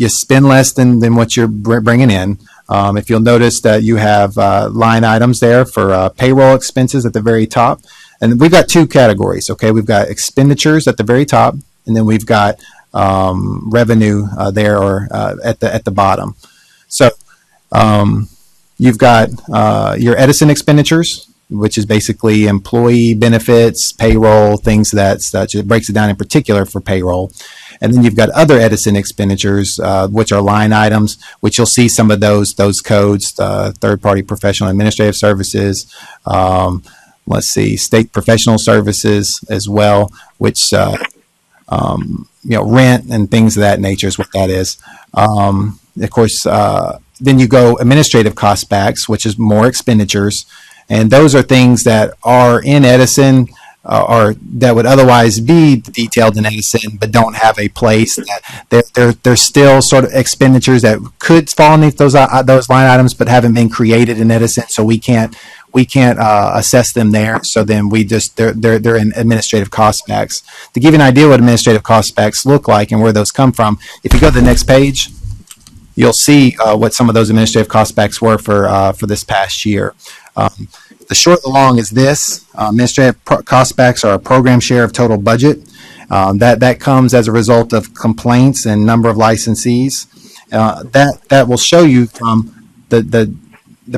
spend less than what you're bringing in. If you'll notice that you have line items there for payroll expenses at the very top. And we've got two categories, okay? We've got expenditures at the very top, and then we've got revenue there or at the bottom. So you've got your Edison expenditures, which is basically employee benefits, payroll, things that such. It breaks it down in particular for payroll. And then you've got other Edison expenditures, which are line items, which you'll see some of those codes, third-party professional administrative services, let's see, state professional services as well, which, rent and things of that nature is what that is. Of course, then you go administrative cost backs, which is more expenditures. And those are things that are in Edison or that would otherwise be detailed in Edison, but don't have a place. That they're still sort of expenditures that could fall underneath those line items, but haven't been created in Edison, so we can't assess them there. So then they're in administrative cost backs. To give you an idea what administrative cost backs look like and where those come from, if you go to the next page, you'll see what some of those administrative cost backs were for this past year. The short and the long is this. Administrative cost backs are a program share of total budget. That comes as a result of complaints and number of licensees. That will show you from the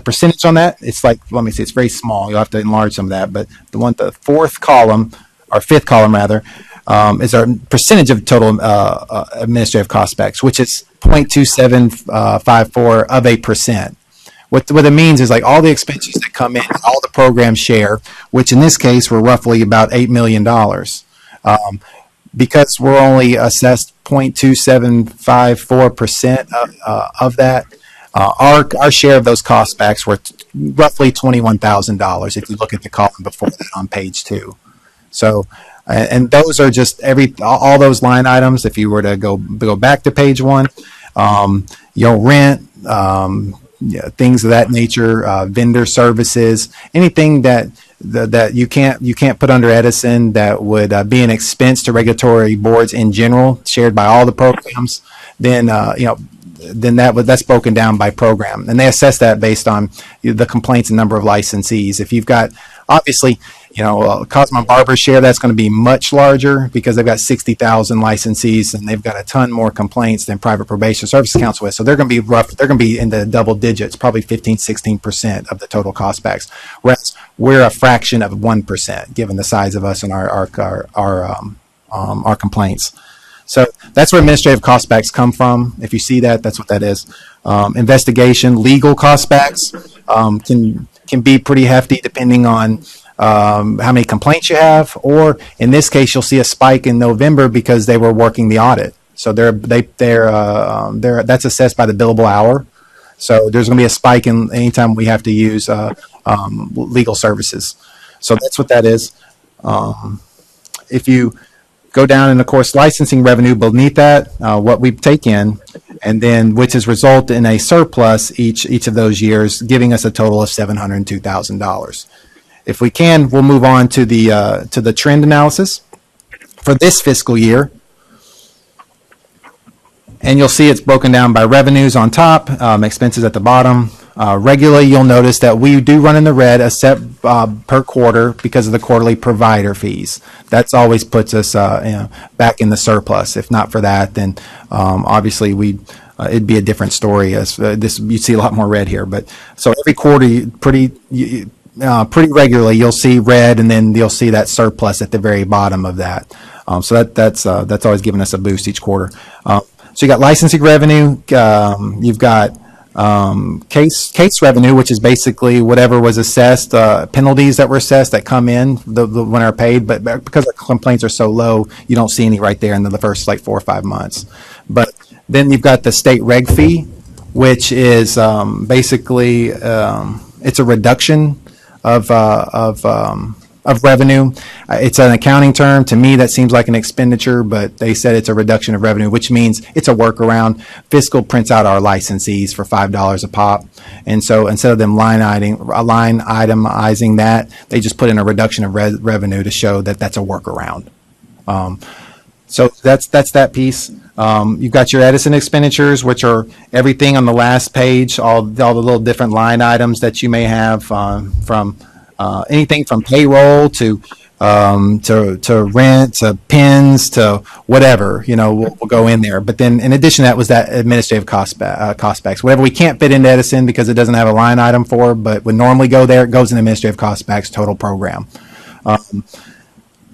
percentage on that. It's like, let me see, it's very small. You'll have to enlarge some of that. But the fourth column, or fifth column rather, is our percentage of total administrative cost backs, which is 0.2754 of a percent. What it means is like all the expenses that come in, all the program share, which in this case were roughly about $8 million. Because we're only assessed 0.2754% of that, our share of those cost backs were roughly $21,000 if you look at the column before that on page 2. So, and those are just all those line items. If you were to go back to page 1, rent, things of that nature, vendor services, anything that you can't put under Edison that would be an expense to regulatory boards in general, shared by all the programs, then that's broken down by program, and they assess that based on the complaints and number of licensees. If you've got, obviously, Cosmo Barber's share, that's going to be much larger because they've got 60,000 licensees and they've got a ton more complaints than Private Probation Services Council is. So they're going to be They're going to be in the double digits, probably 15-16% of the total cost backs. Whereas we're a fraction of 1%, given the size of us and our complaints. So that's where administrative cost backs come from. If you see that, that's what that is. Investigation, legal cost backs can be pretty hefty depending on how many complaints you have, or in this case, you'll see a spike in November because they were working the audit. So that's assessed by the billable hour. So there's going to be a spike in anytime we have to use legal services. So that's what that is. If you go down, and of course, licensing revenue beneath that, what we take in, and then which has resulted in a surplus each of those years, giving us a total of $702,000. If we can, we'll move on to the trend analysis for this fiscal year. And you'll see it's broken down by revenues on top, expenses at the bottom. Regularly, you'll notice that we do run in the red a set per quarter because of the quarterly provider fees. That's always puts us back in the surplus. If not for that, then obviously it'd be a different story. As you'd see a lot more red here. But so every quarter, pretty regularly, you'll see red, and then you'll see that surplus at the very bottom of that. So that's always giving us a boost each quarter. So you got licensing revenue. You've got case revenue, which is basically whatever was assessed, penalties that were assessed that come in when are paid. But because the complaints are so low, you don't see any right there in the first 4 or 5 months. But then you've got the state reg fee, which is basically it's a reduction of revenue. It's an accounting term. To me, that seems like an expenditure, but they said it's a reduction of revenue, which means it's a workaround. Fiscal prints out our licensees for $5 a pop. And so instead of them line itemizing that, they just put in a reduction of revenue to show that that's a workaround. So that's that piece. You've got your Edison expenditures, which are everything on the last page, all the little different line items that you may have from anything from payroll to rent to pins to whatever, we'll go in there. But then in addition to that was that administrative cost backs. Whatever we can't fit into Edison because it doesn't have a line item for, but would normally go there, it goes in administrative cost backs total program.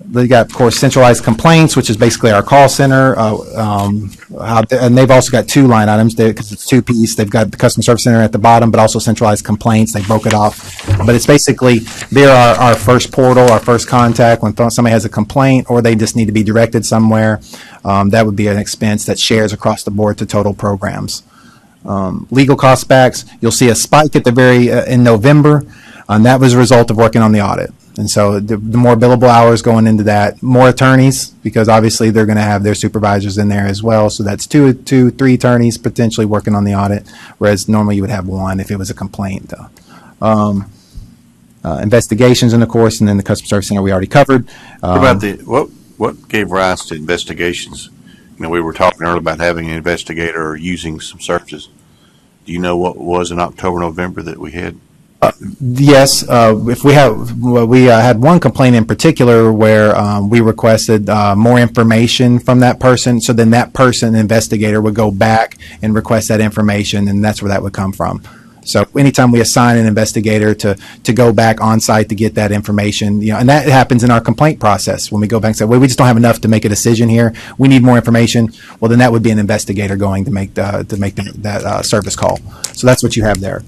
They got, of course, centralized complaints, which is basically our call center. And they've also got two line items because it's two piece. They've got the customer service center at the bottom, but also centralized complaints. They broke it off. But it's basically they're our first portal, our first contact when somebody has a complaint or they just need to be directed somewhere. That would be an expense that shares across the board to total programs. Legal cost backs, you'll see a spike at the in November, and that was a result of working on the audit. And so the more billable hours going into that, more attorneys, because obviously they're going to have their supervisors in there as well. So that's three attorneys potentially working on the audit, whereas normally you would have one if it was a complaint. Investigations, and of course, and then the customer service center we already covered. What about what gave rise to investigations? We were talking earlier about having an investigator or using some services. Do you know what was in October, November that we had? Yes, if we had one complaint in particular where we requested more information from that person. So then that person, investigator, would go back and request that information, and that's where that would come from. So anytime we assign an investigator to go back on site to get that information, and that happens in our complaint process when we go back and say, well, we just don't have enough to make a decision here. We need more information. Well, then that would be an investigator going to make that service call. So that's what you have there.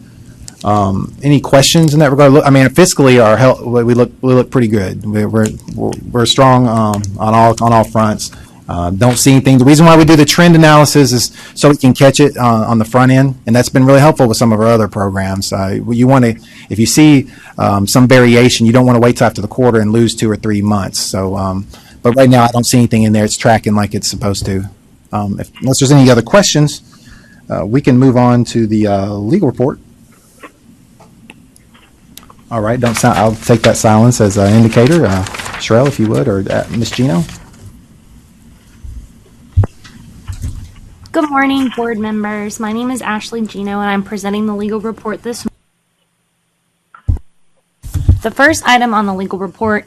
Any questions in that regard? Fiscally, our health, we look pretty good. We're strong on all fronts. Don't see anything. The reason why we do the trend analysis is so we can catch it on the front end, and that's been really helpful with some of our other programs. You want to, if you see some variation, you don't want to wait till after the quarter and lose 2 or 3 months. So, but right now I don't see anything in there. It's tracking like it's supposed to. Unless there's any other questions, we can move on to the legal report. All right, I'll take that silence as an indicator. Sherelle, if you would, or Ms. Gino. Good morning, board members. My name is Ashley Gino, and I'm presenting the legal report this morning. The first item on the legal report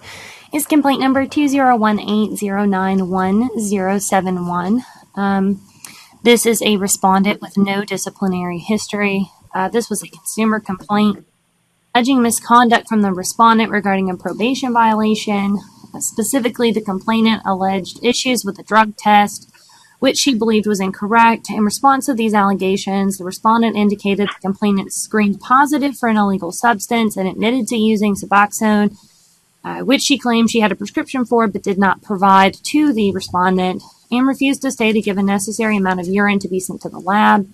is complaint number 2018-091071. This is a respondent with no disciplinary history. This was a consumer complaint alleging misconduct from the respondent regarding a probation violation. Specifically, the complainant alleged issues with the drug test, which she believed was incorrect. In response to these allegations, the respondent indicated the complainant screened positive for an illegal substance and admitted to using Suboxone, which she claimed she had a prescription for but did not provide to the respondent, and refused to stay to give a necessary amount of urine to be sent to the lab.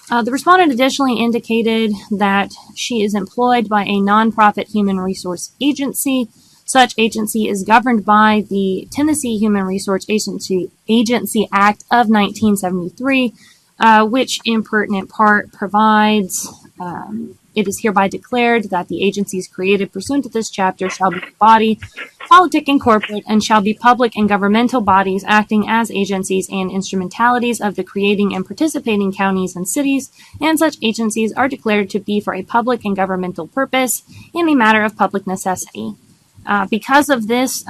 The respondent additionally indicated that she is employed by a nonprofit human resource agency. Such agency is governed by the Tennessee Human Resource Agency Act of 1973, which in pertinent part provides, it is hereby declared that the agencies created pursuant to this chapter shall be a body, politic and corporate, and shall be public and governmental bodies acting as agencies and instrumentalities of the creating and participating counties and cities, and such agencies are declared to be for a public and governmental purpose in a matter of public necessity. Because of this,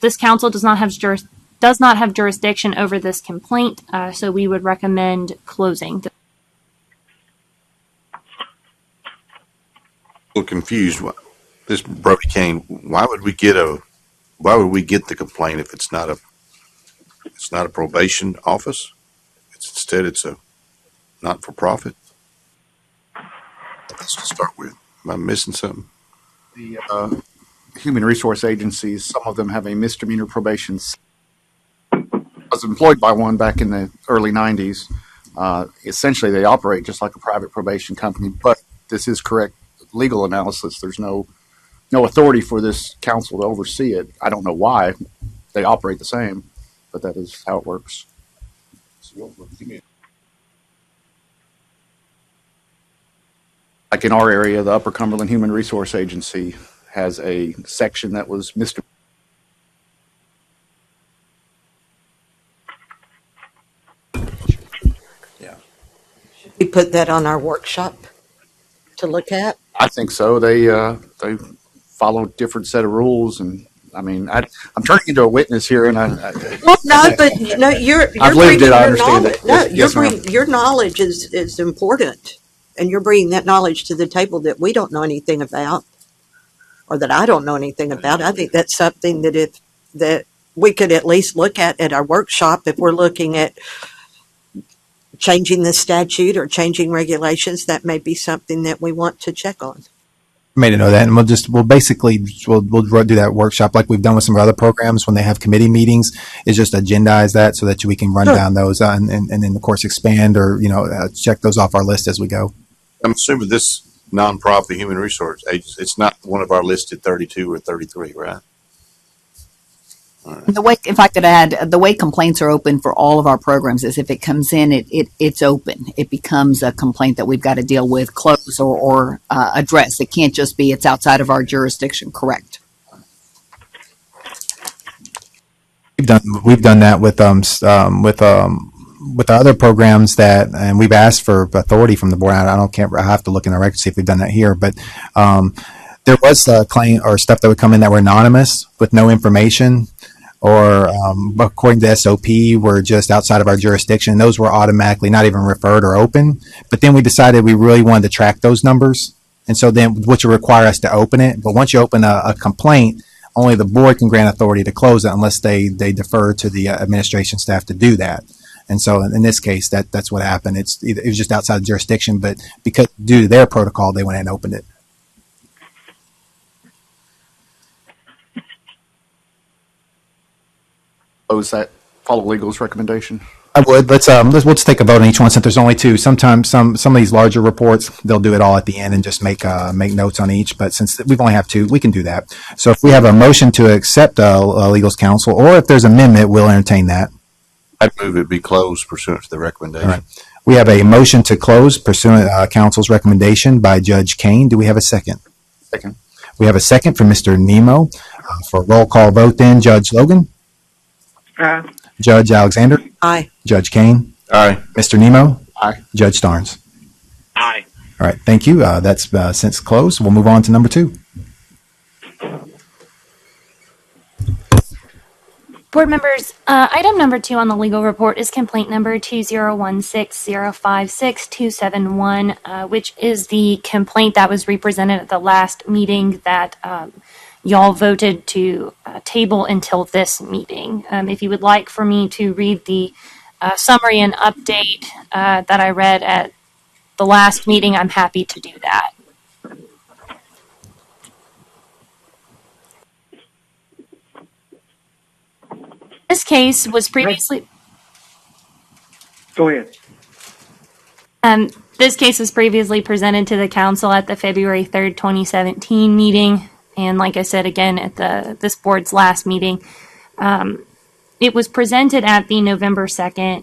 this council does not have jurisdiction over this complaint, so we would recommend closing. A little confused. This Brody Kane. Why would we get the complaint if it's not a probation office? Instead, it's a not-for-profit. Let's start with. Am I missing something? The human resource agencies, some of them have a misdemeanor probation. I was employed by one back in the early 90s. Essentially, they operate just like a private probation company, but this is correct legal analysis. There's no authority for this council to oversee it. I don't know why they operate the same, but that is how it works. Like in our area, the Upper Cumberland Human Resource Agency has a section that was We put that on our workshop to look at. I think so. They follow a different set of rules, and I mean, I'm turning into a witness here, and Well, no, but no, you're I've lived bringing it. I your understand knowledge. it. No, Yes, yes, ma'am. your knowledge is important, and you're bringing that knowledge to the table that we don't know anything about, or that I don't know anything about. I think that's something that we could at least look at our workshop if we're looking at changing the statute or changing regulations. That may be something that we want to check on. Made to know that, and we'll do that workshop like we've done with some other programs when they have committee meetings. Is just agendize that so that we can run Sure. down those and then of course expand or check those off our list as we go. I'm assuming this nonprofit human resource agency, it's not one of our listed 32 or 33, right? The way, if I could add, the way complaints are open for all of our programs is if it comes in, it's open. It becomes a complaint that we've got to deal with, close or address. It can't just be it's outside of our jurisdiction. Correct. We've done that with other programs and we've asked for authority from the board. I have to look in the record to see if we've done that here, but there was a claim or stuff that would come in that were anonymous with no information, or according to SOP were just outside of our jurisdiction. Those were automatically not even referred or open. But then we decided we really wanted to track those numbers, and so then which would require us to open it. But once you open a complaint, only the board can grant authority to close it unless they defer to the administration staff to do that. And so in this case, that's what happened. It was just outside the jurisdiction, but because due to their protocol, they went ahead and opened it. Follow legal's recommendation. I would. Let's take a vote on each one since there's only two. Sometimes some of these larger reports, they'll do it all at the end and just make notes on each. But since we've only have two, we can do that. So if we have a motion to accept legal's counsel, or if there's amendment, we'll entertain that. I'd move it be closed pursuant to the recommendation. All right. We have a motion to close pursuant counsel's recommendation by Judge Kane. Do we have a second? Second. We have a second for Mr. Nemo. For a roll call vote then, Judge Logan? Aye. Judge Alexander? Aye. Judge Kane? Aye. Mr. Nemo? Aye. Judge Starnes? Aye. All right, thank you. That's since closed. We'll move on to number two. Board members, item number 2 on the legal report is complaint number 2016056-271, which is the complaint that was represented at the last meeting that y'all voted to table until this meeting. If you would like for me to read the summary and update that I read at the last meeting, I'm happy to do that. This case was previously... Go ahead. This case was previously presented to the council at the February 3rd, 2017 meeting. And like I said, again, at this board's last meeting, it was presented at the November 2nd,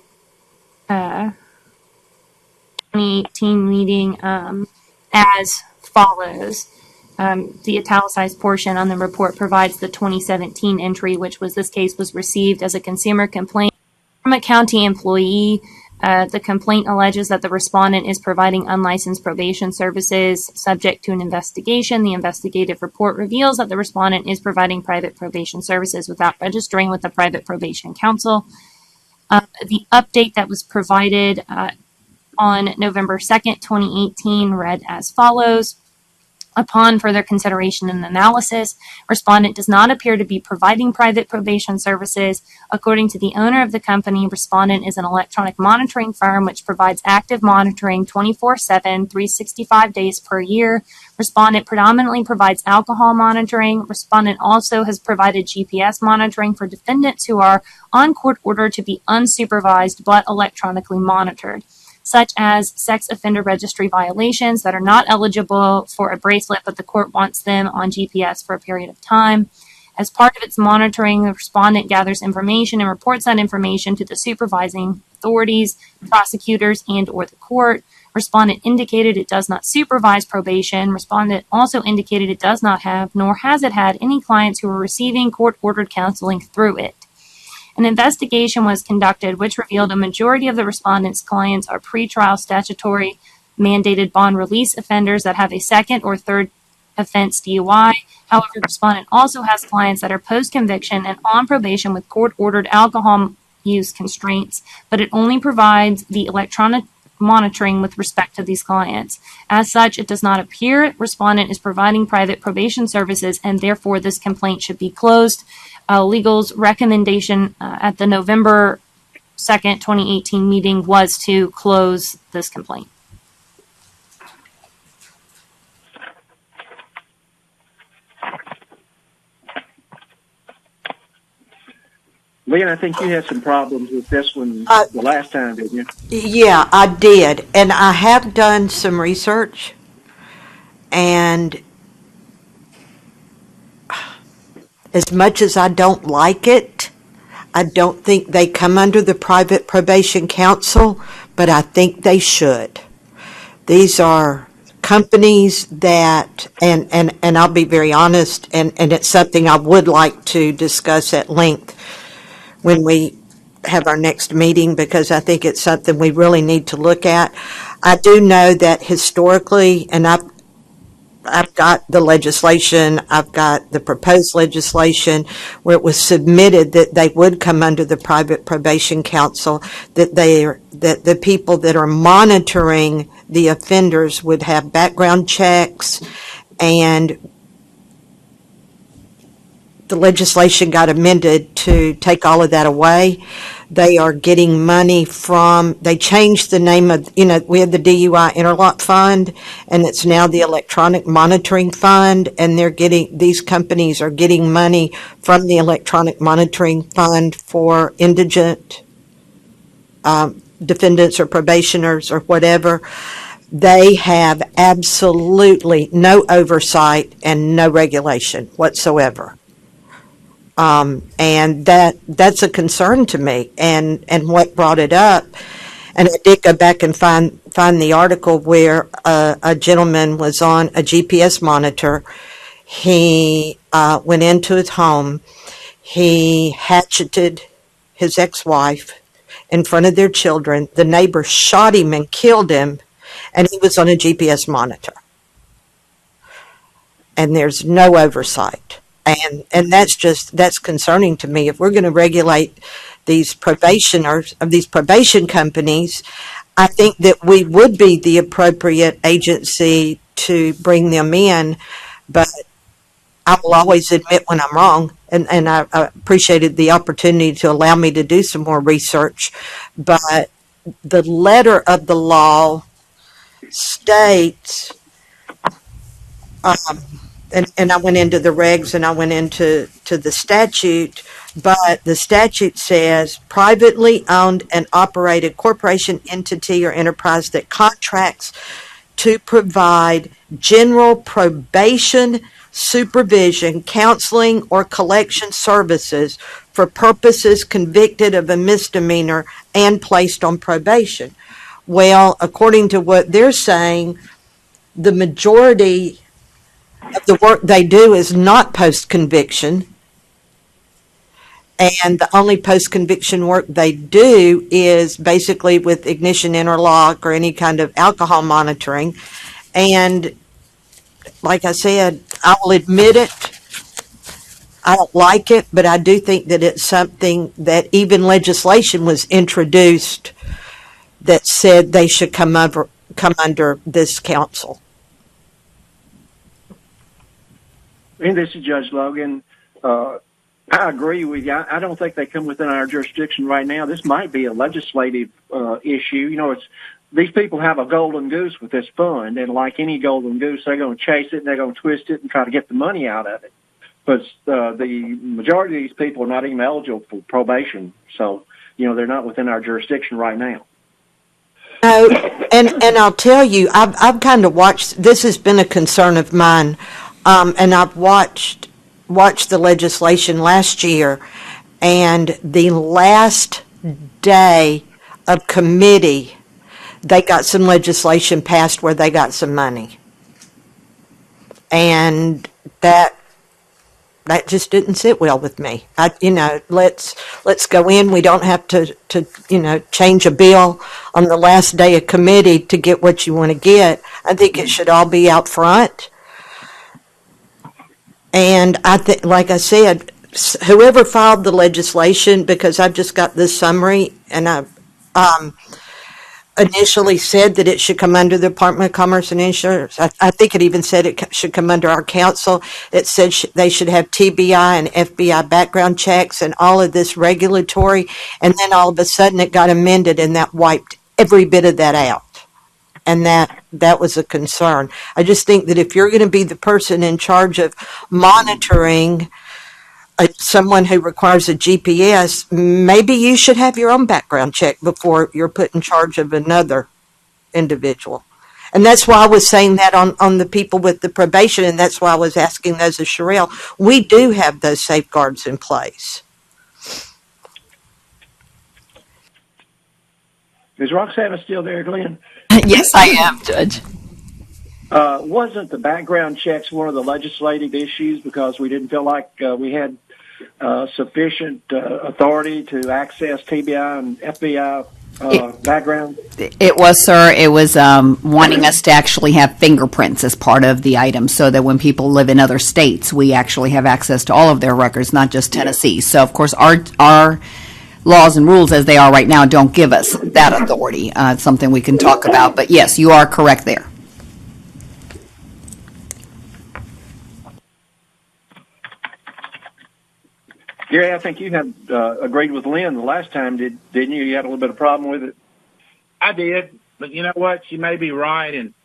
2018 meeting as follows. The italicized portion on the report provides the 2017 entry, which was this case was received as a consumer complaint from a county employee. The complaint alleges that the respondent is providing unlicensed probation services subject to an investigation. The investigative report reveals that the respondent is providing private probation services without registering with the private probation counsel. The update that was provided on November 2nd, 2018 read as follows. Upon further consideration and analysis, respondent does not appear to be providing private probation services. According to the owner of the company, respondent is an electronic monitoring firm which provides active monitoring 24/7, 365 days per year. Respondent predominantly provides alcohol monitoring. Respondent also has provided GPS monitoring for defendants who are on court order to be unsupervised but electronically monitored, such as sex offender registry violations that are not eligible for a bracelet, but the court wants them on GPS for a period of time. As part of its monitoring, the respondent gathers information and reports that information to the supervising authorities, prosecutors, and or the court. Respondent indicated it does not supervise probation. Respondent also indicated it does not have, nor has it had, any clients who are receiving court-ordered counseling through it. An investigation was conducted which revealed a majority of the respondents' clients are pretrial statutory mandated bond release offenders that have a second or third offense DUI. However, the respondent also has clients that are post-conviction and on probation with court-ordered alcohol use constraints, but it only provides the electronic monitoring with respect to these clients. As such, it does not appear respondent is providing private probation services, and therefore this complaint should be closed. Legal's recommendation at the November 2nd, 2018 meeting was to close this complaint. Leon, I think you had some problems with this one the last time, didn't you? Yeah, I did. And I have done some research, and as much as I don't like it, I don't think they come under the private probation council, but I think they should. These are companies that, and I'll be very honest, and it's something I would like to discuss at length when we have our next meeting, because I think it's something we really need to look at. I do know that historically, and I've got the legislation, I've got the proposed legislation where it was submitted that they would come under the private probation council, that the people that are monitoring the offenders would have background checks, and the legislation got amended to take all of that away. They are getting money from, they changed the name of, we had the DUI Interlock Fund, and it's now the Electronic Monitoring Fund, and these companies are getting money from the Electronic Monitoring Fund for indigent defendants or probationers or whatever. They have absolutely no oversight and no regulation whatsoever. And that's a concern to me. And what brought it up, and I did go back and find the article where a gentleman was on a GPS monitor. He went into his home. He hatcheted his ex-wife in front of their children. The neighbor shot him and killed him, and he was on a GPS monitor. And there's no oversight. And that's concerning to me. If we're going to regulate these probationers of these probation companies, I think that we would be the appropriate agency to bring them in. But I will always admit when I'm wrong, and I appreciated the opportunity to allow me to do some more research. But the letter of the law states, and I went into the regs and I went into the statute, but the statute says privately owned and operated corporation, entity, or enterprise that contracts to provide general probation, supervision, counseling, or collection services for purposes convicted of a misdemeanor and placed on probation. Well, according to what they're saying, the majority of the work they do is not post-conviction, and the only post-conviction work they do is basically with ignition interlock or any kind of alcohol monitoring. And like I said, I will admit it, I don't like it, but I do think that it's something that even legislation was introduced that said they should come under this council. And this is Judge Logan. I agree with you. I don't think they come within our jurisdiction right now. This might be a legislative issue. These people have a golden goose with this fund, and like any golden goose, they're going to chase it and they're going to twist it and try to get the money out of it. But the majority of these people are not even eligible for probation, so they're not within our jurisdiction right now. No, and I'll tell you, I've kind of watched. This has been a concern of mine. And I've watched the legislation last year, and the last day of committee, they got some legislation passed where they got some money. And that that just didn't sit well with me. Let's go in. We don't have to change a bill on the last day of committee to get what you want to get. I think it should all be out front. And I think, like I said, whoever filed the legislation, because I've just got this summary, and I initially said that it should come under the Department of Commerce and Insurance. I think it even said it should come under our council. It said they should have TBI and FBI background checks and all of this regulatory. And then all of a sudden it got amended, and that wiped every bit of that out. And that was a concern. I just think that if you're going to be the person in charge of monitoring someone who requires a GPS, maybe you should have your own background check before you're put in charge of another individual. And that's why I was saying that on the people with the probation, and that's why I was asking those of Sherelle. We do have those safeguards in place. Is Roxana still there, Glenn? Yes, I am, Judge. Wasn't the background checks one of the legislative issues because we didn't feel like we had sufficient authority to access TBI and FBI background? It was, sir. It was wanting us to actually have fingerprints as part of the item so that when people live in other states, we actually have access to all of their records, not just Tennessee. So, of course, our laws and rules as they are right now don't give us that authority. It's something we can talk about. But, yes, you are correct there. Gary, I think you had agreed with Lynn the last time, didn't you? You had a little bit of problem with it. I did, but you know what? She may be right, and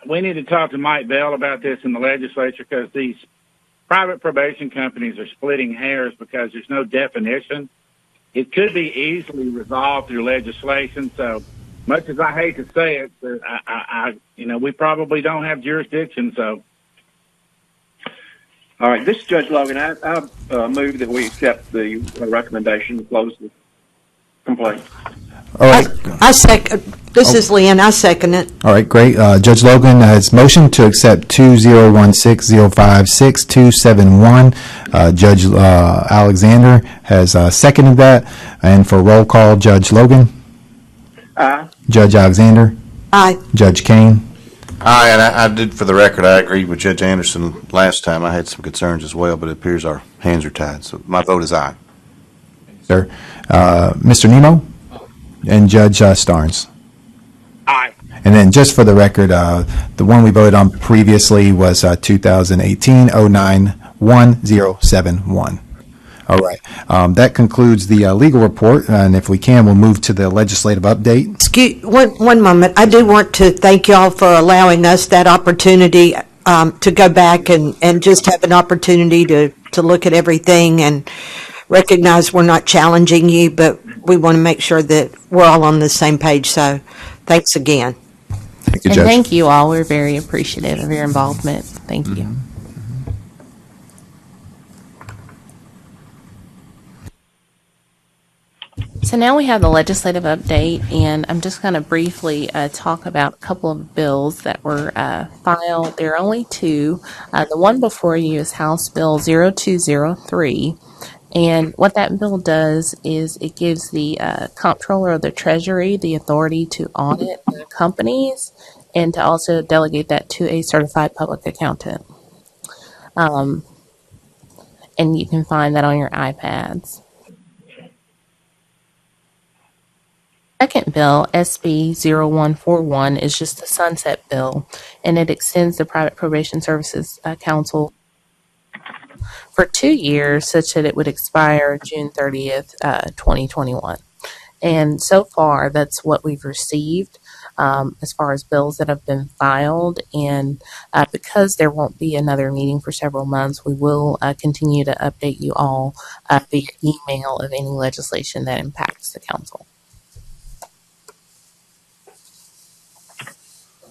we need to talk to Mike Bell about this in the legislature because these private probation companies are splitting hairs because there's no definition. It could be easily resolved through legislation. So much as I hate to say it, we probably don't have jurisdiction. So. All right, this is Judge Logan. I move that we accept the recommendation to close the complaint. All right. I second. This is Lynn. I second it. All right, great. Judge Logan has motioned to accept 2016-056-0271. Judge Alexander has seconded that. And for roll call, Judge Logan? Aye. Judge Alexander? Aye. Judge Kane? Aye, and I did, for the record, I agreed with Judge Anderson last time. I had some concerns as well, but it appears our hands are tied. So my vote is aye. Sir. Mr. Nemo? And Judge Starnes? Aye. And then just for the record, the one we voted on previously was 2018-09-1071. All right. That concludes the legal report, and if we can, we'll move to the legislative update. Excuse one moment. I do want to thank y'all for allowing us that opportunity to go back and just have an opportunity to look at everything and recognize we're not challenging you, but we want to make sure that we're all on the same page. So thanks again. Thank you, And Judge. thank you all. We're very appreciative of your involvement. Thank you. So now we have the legislative update, and I'm just going to briefly talk about a couple of bills that were filed. There are only two. The one before you is House Bill 0203, and what that bill does is it gives the Comptroller of the Treasury the authority to audit companies and to also delegate that to a certified public accountant. And you can find that on your iPads. Second bill, SB 0141, is just a sunset bill, and it extends the Private Probation Services Council for 2 years, such that it would expire June 30th, 2021. And so far, that's what we've received as far as bills that have been filed. And because there won't be another meeting for several months, we will continue to update you all via email of any legislation that impacts the council.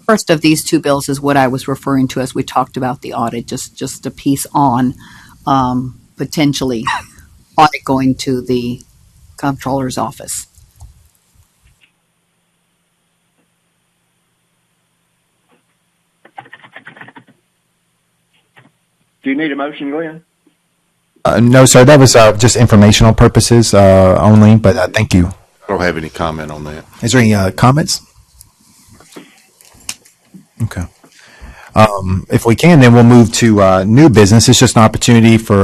First of these two bills is what I was referring to as we talked about the audit, just a piece on potentially audit going to the comptroller's office. Do you need a motion, Glenn? No, sir, that was just informational purposes only, but thank you. I don't have any comment on that. Is there any comments? Okay. If we can, then we'll move to new business. It's just an opportunity for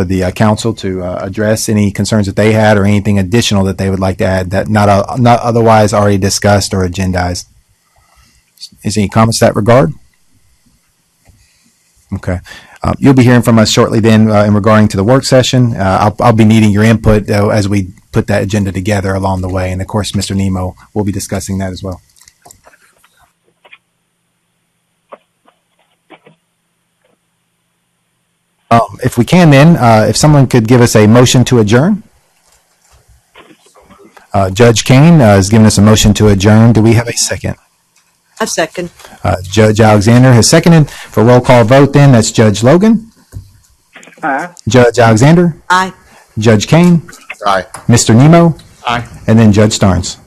the council to address any concerns that they had or anything additional that they would like to add that not otherwise already discussed or agendized. Is there any comments in that regard? Okay. You'll be hearing from us shortly then in regarding to the work session. I'll be needing your input as we put that agenda together along the way. And of course, Mr. Nemo will be discussing that as well. If we can then, if someone could give us a motion to adjourn. Judge Kane has given us a motion to adjourn. Do we have a second? A second. Judge Alexander has seconded. For roll call vote then, that's Judge Logan. Aye. Judge Alexander. Aye. Judge Kane. Aye. Mr. Nemo. Aye. And then Judge Starnes.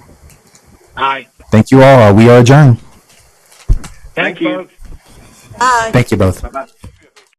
Aye. Thank you all. We are adjourned. Thank you. folks. Aye. Thank you both. Bye-bye.